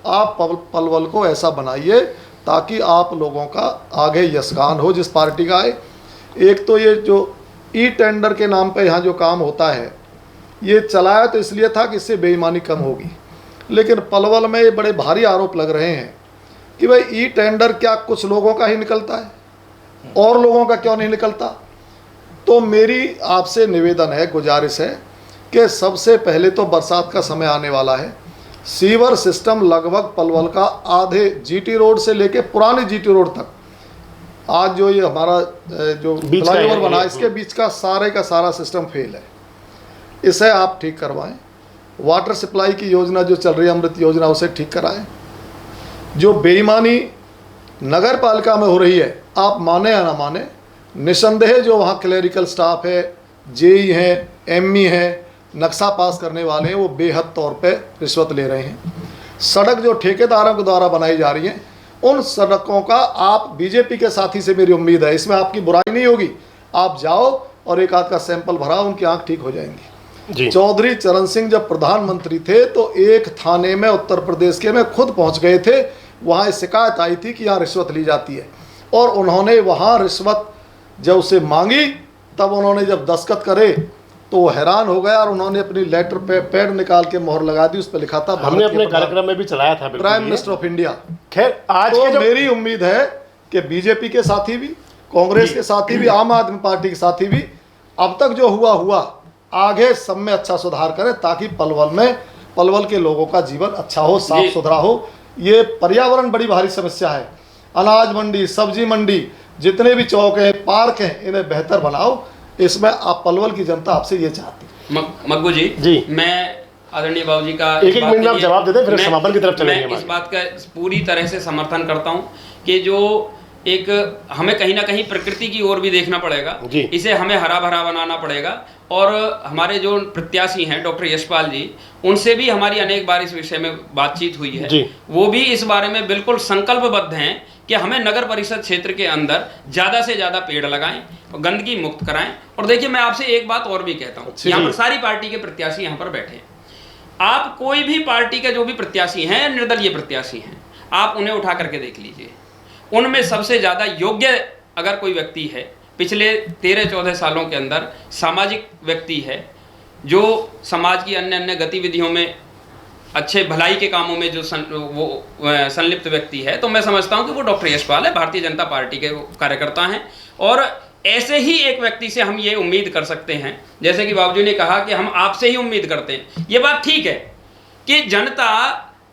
आप पलवल को ऐसा बनाइए ताकि आप लोगों का आगे यशगान हो जिस पार्टी का आए। एक तो ये जो ई टेंडर के नाम पे यहाँ जो काम होता है, ये चलाया तो इसलिए था कि इससे बेईमानी कम होगी, लेकिन पलवल में ये बड़े भारी आरोप लग रहे हैं कि भाई ई टेंडर क्या कुछ लोगों का ही निकलता है और लोगों का क्यों नहीं निकलता। तो मेरी आपसे निवेदन है, गुजारिश है कि सबसे पहले तो बरसात का समय आने वाला है। सीवर सिस्टम लगभग पलवल का आधे जीटी रोड से लेके पुराने जीटी रोड तक, आज जो ये हमारा जो बीच का फ्लाईओवर है, बना ये, इसके बीच का सारा सिस्टम फेल है। इसे आप ठीक करवाएं। वाटर सप्लाई की योजना जो चल रही है अमृत योजना, उसे ठीक कराएं। जो बेईमानी नगर पालिका में हो रही है, आप माने या ना माने, निसंदेह जो वहाँ क्लरिकल स्टाफ है, जेई है, एमई है, नक्शा पास करने वाले हैं, वो बेहद तौर पे रिश्वत ले रहे हैं। सड़क जो ठेकेदारों के द्वारा बनाई जा रही हैं, उन सड़कों का आप बीजेपी के साथी से मेरी उम्मीद है, इसमें आपकी बुराई नहीं होगी, आप जाओ और एक आध का सैंपल भराओ, उनकी आंख ठीक हो जाएंगी। जी चौधरी चरण सिंह जब प्रधानमंत्री थे तो एक थाने में उत्तर प्रदेश के में खुद पहुंच गए थे, वहाँ शिकायत आई थी कि यहाँ रिश्वत ली जाती है, और उन्होंने वहाँ रिश्वत जब उसे मांगी, तब उन्होंने जब दस्तखत करे तो वो हैरान हो गया और उन्होंने अपनी लेटर पे पैड निकाल के मोहर लगा दी, उस पर लिखा था हमने अपने कार्यक्रम में भी चलाया था, बिल्कुल प्राइम ये। Minister of India. खैर आज तो के जो मेरी उम्मीद है कि बीजेपी के साथी भी, कांग्रेस के साथी भी, आम आदमी पार्टी के साथी भी, अब तक जो हुआ आगे सब में अच्छा सुधार करें ताकि पलवल के लोगों का जीवन अच्छा हो, साफ सुथरा हो। ये पर्यावरण बड़ी भारी समस्या है। अनाज मंडी, सब्जी मंडी, जितने भी चौक हैं, पार्क हैं, इन्हें बेहतर बनाओ। इसमें आप पलवल की जनता आपसे ये चाहती है। मग्गू जी, जी। मैं आदरणीय बाबू जी का एक मिनट में आप जवाब दे दें, फिर समापन की तरफ चलेंगे। मैं इस बात का पूरी तरह से समर्थन करता हूं कि जो एक हमें कहीं ना कहीं प्रकृति की ओर भी देखना पड़ेगा, जी। इसे हमें हरा भरा बनाना पड़ेगा। और हमारे जो प्रत्याशी हैं डॉक्टर यशपाल जी, उनसे भी हमारी अनेक बार इस विषय में बातचीत हुई है। जी। वो भी इस बारे में बिल्कुल संकल्पबद्ध हैं कि हमें नगर परिषद क्षेत्र के अंदर ज़्यादा से ज़्यादा पेड़ लगाएं, गंदगी मुक्त कराएं। और देखिए, मैं आपसे एक बात और भी कहता हूँ, यहाँ पर सारी पार्टी के प्रत्याशी यहाँ पर बैठे हैं। आप कोई भी पार्टी के जो भी प्रत्याशी हैं, निर्दलीय प्रत्याशी हैं, आप उन्हें उठा करके देख लीजिए। उनमें सबसे ज़्यादा योग्य अगर कोई व्यक्ति है, पिछले 13-14 सालों के अंदर सामाजिक व्यक्ति है, जो समाज की अन्य गतिविधियों में, अच्छे भलाई के कामों में जो संलिप्त व्यक्ति है, तो मैं समझता हूं कि वो डॉक्टर यशपाल है, भारतीय जनता पार्टी के कार्यकर्ता हैं। और ऐसे ही एक व्यक्ति से हम ये उम्मीद कर सकते हैं, जैसे कि बाबूजी ने कहा कि हम आपसे ही उम्मीद करते हैं। ये बात ठीक है कि जनता,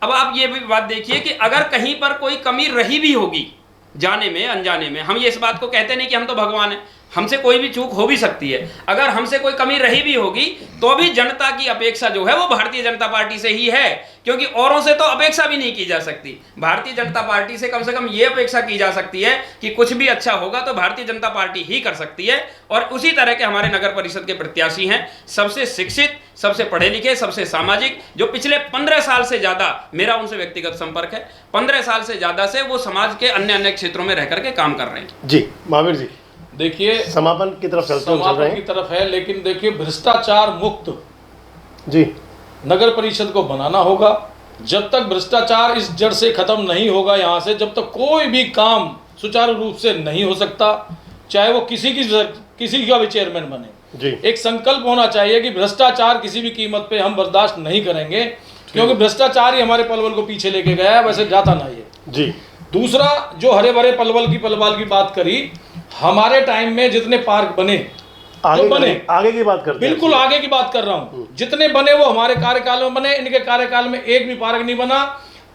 अब आप ये भी बात देखिए कि अगर कहीं पर कोई कमी रही भी होगी जाने में अनजाने में, हम ये इस बात को कहते नहीं कि हम तो भगवान हैं, हमसे कोई भी चूक हो भी सकती है। अगर हमसे कोई कमी रही भी होगी तो भी जनता की अपेक्षा जो है वो भारतीय जनता पार्टी से ही है, क्योंकि औरों से तो अपेक्षा भी नहीं की जा सकती। भारतीय जनता पार्टी से कम ये अपेक्षा की जा सकती है कि कुछ भी अच्छा होगा तो भारतीय जनता पार्टी ही कर सकती है। और उसी तरह के हमारे नगर परिषद के प्रत्याशी हैं, सबसे शिक्षित, सबसे पढ़े लिखे, सबसे सामाजिक, जो पिछले 15 साल से ज़्यादा मेरा उनसे व्यक्तिगत संपर्क है, 15 साल से ज़्यादा से वो समाज के अन्य क्षेत्रों में रह करके काम कर रहे हैं। जी महावीर जी, देखिए समापन की तरफ चल रहे समापन की तरफ है, लेकिन देखिए भ्रष्टाचार मुक्त जी नगर परिषद को बनाना होगा। जब तक भ्रष्टाचार इस जड़ से खत्म नहीं होगा यहाँ से, जब तक कोई भी काम सुचारू रूप से नहीं हो सकता, चाहे वो किसी का भी चेयरमैन बने। जी एक संकल्प होना चाहिए कि भ्रष्टाचार किसी भी कीमत पे हम बर्दाश्त नहीं करेंगे, क्योंकि भ्रष्टाचार ही हमारे पलवल को पीछे लेके गया है, वैसे जाता ना ये। जी दूसरा, जो हरे भरे पलवल की बात करी, हमारे टाइम में जितने पार्क बने आगे बने, आगे की बात करते हैं। बिल्कुल आगे की बात कर रहा हूँ, जितने बने वो हमारे कार्यकाल में बने, इनके कार्यकाल में एक भी पार्क नहीं बना।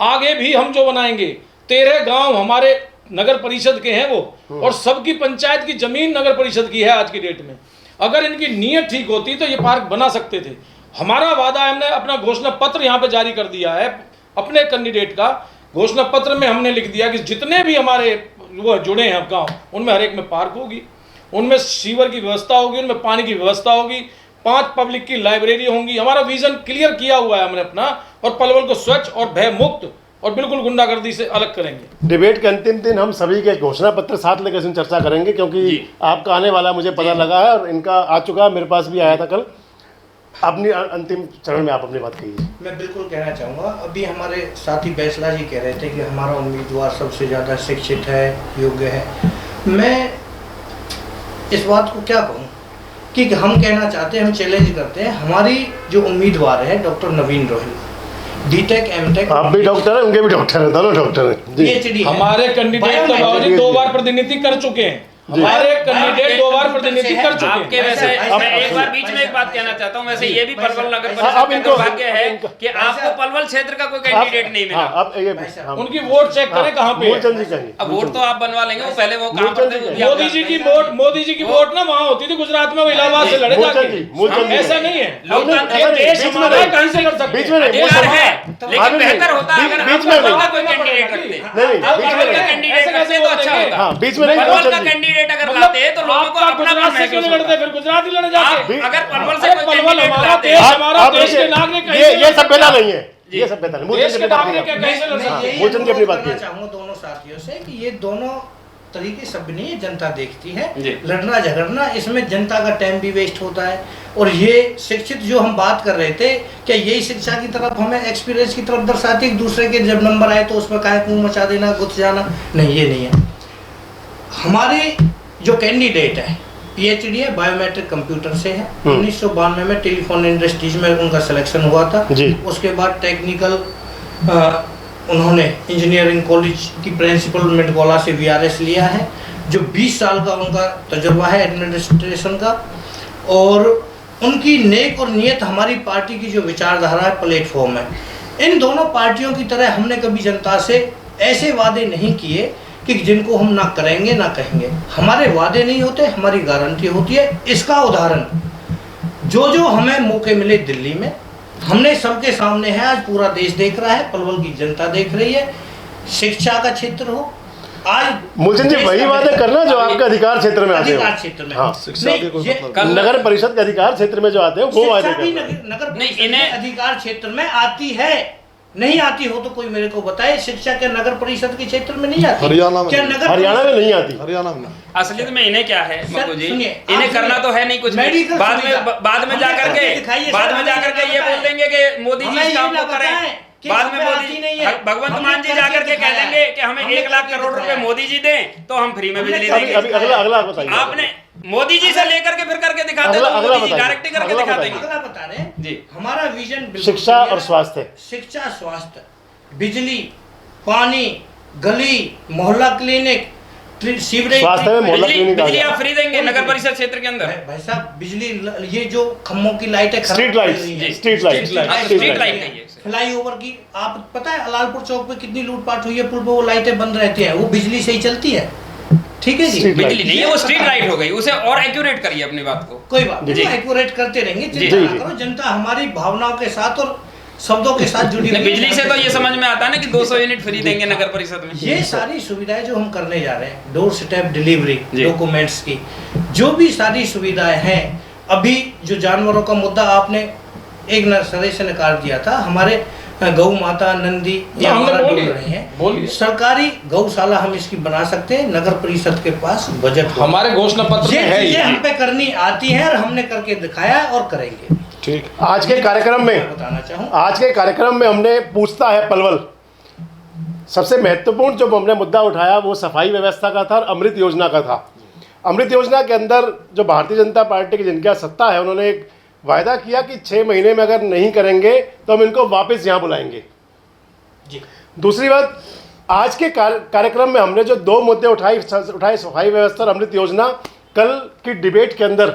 आगे भी हम जो बनाएंगे, 13 गांव हमारे नगर परिषद के हैं वो, और सबकी पंचायत की जमीन नगर परिषद की है आज की डेट में। अगर इनकी नीयत ठीक होती तो ये पार्क बना सकते थे। हमारा वादा है, हमने अपना घोषणा पत्र यहाँ पे जारी कर दिया है, अपने कैंडिडेट का घोषणा पत्र में हमने लिख दिया कि जितने भी हमारे वो जुड़े हैं गांव, उनमें हर एक में पार्क होगी, उनमें सीवर की व्यवस्था होगी, उनमें पानी की व्यवस्था होगी, 5 पब्लिक की लाइब्रेरी होंगी। हमारा विजन क्लियर किया हुआ है हमने अपना, और पलवल को स्वच्छ और भय मुक्त और बिल्कुल गुंडागर्दी से अलग करेंगे। डिबेट के अंतिम दिन हम सभी के घोषणा पत्र साथ लेकर इसमें चर्चा करेंगे, क्योंकि आपका आने वाला मुझे पता लगा है और इनका आ चुका है, मेरे पास भी आया था कल। अपनी अंतिम चरण में आप अपनी बात कहिए। मैं बिल्कुल कहना चाहूँगा, अभी हमारे साथी बैसला जी कह रहे थे कि हमारा उम्मीदवार सबसे ज़्यादा शिक्षित है, योग्य है। मैं इस बात को क्या कहूँ कि हम कहना चाहते हैं, हम चैलेंज करते हैं, हमारी जो उम्मीदवार है डॉक्टर नवीन रोहिल, बीटेक एमटेक। आप भी डॉक्टर हैं, उनके भी डॉक्टर हैं, दोनों डॉक्टर हैं जी। PhD है। हमारे कैंडिडेट तो बाबूजी 2 बार प्रतिनिधि कर चुके हैं, हमारे कैंडिडेट 2 बार प्रतिनिधि कर चुके हैं। आपके वैसे मैं एक बार बीच में एक बात कहना चाहता हूँ, वैसे ये भी पलवल नगर परिषद का दुर्भाग्य है कि आपको पलवल क्षेत्र का कोई कैंडिडेट नहीं मिला। उनकी वोट चेक करें कहाँ पे है। अब वोट तो आप बनवा लेंगे, वो पहले वो काम करते थे। मोदी जी की वोट ना वहाँ होती थी गुजरात में, वो इलाहाबाद से लड़े जाके। ऐसा नहीं है, लोकतंत्र देश हमारा कहीं से कर सकते हैं, अधिकार है, लेकिन बेहतर होता अगर आप पलवल का कोई कैंडिडेट रखते। पलवल का कैंडिडेट रखते तो अच्छा होता। पलवल का कैंडिडेट अगर लाते तो लोगों को अपना लड़ते, फिर गुजरात ही लड़े जाके। अगर पलवल से कोई कैंडिडेट लाते, हमारा देश के नागरिक ये सभ्यता नहीं है, ये सभ्यता नहीं। देश के नागरिक कैसे लड़ सकते हैं। मूलचंद जी अपनी बात कहना चाहूँगा दोनों साथियों से कि ये दोनों तरीके सब नहीं है, जनता देखती है। जी। लड़ना झगड़ना, इसमें जनता का टाइम भी वेस्ट होता है। और ये शिक्षित जो हम बात कर रहे थे, क्या यही शिक्षा की तरफ हमें एक्सपीरियंस की तरफ दर्शाती, एक दूसरे के जब नंबर आए तो उसमें काहे मुंह मचा देना, गुथ जाना, नहीं, ये नहीं है। हमारे जो कैंडिडेट है PhD है, बायोमेट्रिक कंप्यूटर से है। 1992 में टेलीफोन इंडस्ट्रीज में उनका सिलेक्शन हुआ था जी। उसके बाद टेक्निकल उन्होंने इंजीनियरिंग कॉलेज की प्रिंसिपल मेडगोला से VRS लिया है, जो 20 साल का उनका तजुर्बा है एडमिनिस्ट्रेशन का। और उनकी नेक और नियत हमारी पार्टी की जो विचारधारा है, प्लेटफॉर्म है। इन दोनों पार्टियों की तरह हमने कभी जनता से ऐसे वादे नहीं किए कि जिनको हम ना करेंगे ना कहेंगे। हमारे वादे नहीं होते, हमारी गारंटी होती है। इसका उदाहरण जो हमें मौके मिले दिल्ली में, हमने सबके सामने है, आज पूरा देश देख रहा है, पलवल की जनता देख रही है। शिक्षा का क्षेत्र हो, आज मूलचंद जी वही बातें करना जो आपके अधिकार क्षेत्र में आते हैं। अधिकार क्षेत्र में हाँ, शिक्षा के कोई मतलब नगर परिषद के अधिकार क्षेत्र में जो आते हैं वो वादे शिक्षा भी करना। नगर नहीं, परिषद इन्हें- के अधिकार क्षेत्र में आती है। नहीं आती हो तो कोई मेरे को बताए। शिक्षा के नगर परिषद के क्षेत्र में नहीं आती। हरियाणा में क्या नहीं। नगर हरियाणा में नहीं आती। हरियाणा में असलियत में इन्हें क्या है मक्कू जी, सुनिए, इन्हें आप करना सुनिए, तो है नहीं कुछ भी। मेडिकल बाद सुविधा। में जाकर हमें दिखाइए के सर, बाद में हमें जाकर के ये बताएं। बोल देंगे कि मोदी जी हमें इस ये काम ना को करें। बताएं कि बाद में हमें मोदी आती नहीं है। भगवंत हमने मान जी करके जाकर के कह दिखाया देंगे कि हमें हमने 1 लाख करके करोड़ रुपए दिखाया। मोदी जी दें तो हम फ्री में बिजली हमने देंगे। अभी अगला बताइए। आपने मोदी जी से लेकर के फिर करके दिखाते अगला- तो अगला मोदी जी बताइए। डायरेक्ट करके अगला दिखा बताइए। देंगे। अगला बता रहे हैं जी। हमारा विजन बिल्कुल शिक्षा clear और है। स्वास्थ्य। शिक्षा, स्वास्थ्य, बिजली, पानी, गली, मोहल्ला क्लिनिक, सीवरेज स्वास्थ्य में मोहल्ला क्लिनिक आ बिजली गया। आप फ्री देंगे नगर परिषद क्षेत्र के अंदर? भाई साहब बिजली ये जो खम्भों की लाइटें खराब स्ट्रीट हो लाइट्स, रही हैं, स्ट्रीट लाइट्स, स्ट्रीट लाइट नहीं है। फ्लाईओवर की आप पता है लालपुर चौक पे कितनी लूटपाट हुई है, पुल पे वो लाइटें बंद रहती हैं, वो बिजली से ही चलती है। ठीक है जी, स्ट्रीट बिजली नहीं है, वो स्ट्रीट लाइट हो गई। उसे और एक्यूरेट करिए अपनी बात को। कोई बात जी। नहीं, एक्यूरेट करते रहेंगे, जी, चिंता ना जी। करो। जनता हमारी भावनाओं के साथ और शब्दों के साथ जुड़ी हुई है। बिजली से तो ये समझ में आता है ना कि 200 यूनिट फ्री देंगे नगर परिषद में। ये सारी सुविधाएं जो हम करने जा रहे हैं, डोर स्टेप डिलीवरी, जी। डॉक्यूमेंट्स की जो भी सारी सुविधाएं हैं, अभी जो जानवरों का मुद्दा आपने एक नर्सरी से निकाल दिया था, हमारे गौ माता नंदी ये हमने हमारा बोली, डूब रहे हैं। बोलिए। सरकारी गौशाला हम इसकी बना सकते हैं, नगर परिषद के पास बजट हो। हमारे घोषणा पत्र ये में है चीजें हम ही। पे करनी आती हैं और हमने करके दिखाया और करेंगे। ठीक। आज के कार्यक्रम मैं में बताना चाहूँ, आज के कार्यक्रम में हमने पूछता है पलवल, सबसे महत्वपूर्ण जो हमने मुद्दा उठाया वो सफाई व्यवस्था का था और अमृत योजना का था। अमृत योजना के अंदर जो भारतीय जनता पार्टी की जिनका सत्ता है, उन्होंने एक वायदा किया कि 6 महीने में अगर नहीं करेंगे तो हम इनको वापस यहाँ बुलाएंगे। जी। दूसरी बात, आज के कार्यक्रम में हमने जो 2 मुद्दे उठाए सफाई व्यवस्था और अमृत योजना, कल की डिबेट के अंदर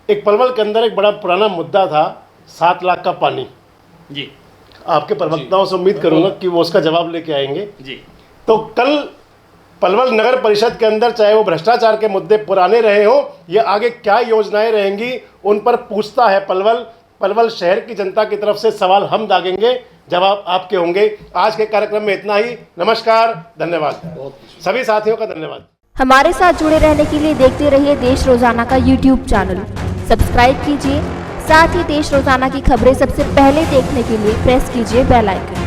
एक पलवल के अंदर एक बड़ा पुराना मुद्दा था 7 लाख का पानी। जी आपके प्रवक्ताओं से उम्मीद करूंगा कि वो उसका जवाब लेके आएंगे। जी। तो कल पलवल नगर परिषद के अंदर चाहे वो भ्रष्टाचार के मुद्दे पुराने रहे हों या आगे क्या योजनाएं रहेंगी, उन पर पूछता है पलवल शहर की जनता की तरफ से सवाल हम दागेंगे, जवाब आपके होंगे। आज के कार्यक्रम में इतना ही। नमस्कार, धन्यवाद। सभी साथियों का धन्यवाद। हमारे साथ जुड़े रहने के लिए देखते रहिए देश रोजाना का YouTube चैनल सब्सक्राइब कीजिए। साथ ही देश रोजाना की खबरें सबसे पहले देखने के लिए प्रेस कीजिए बेल आइकन।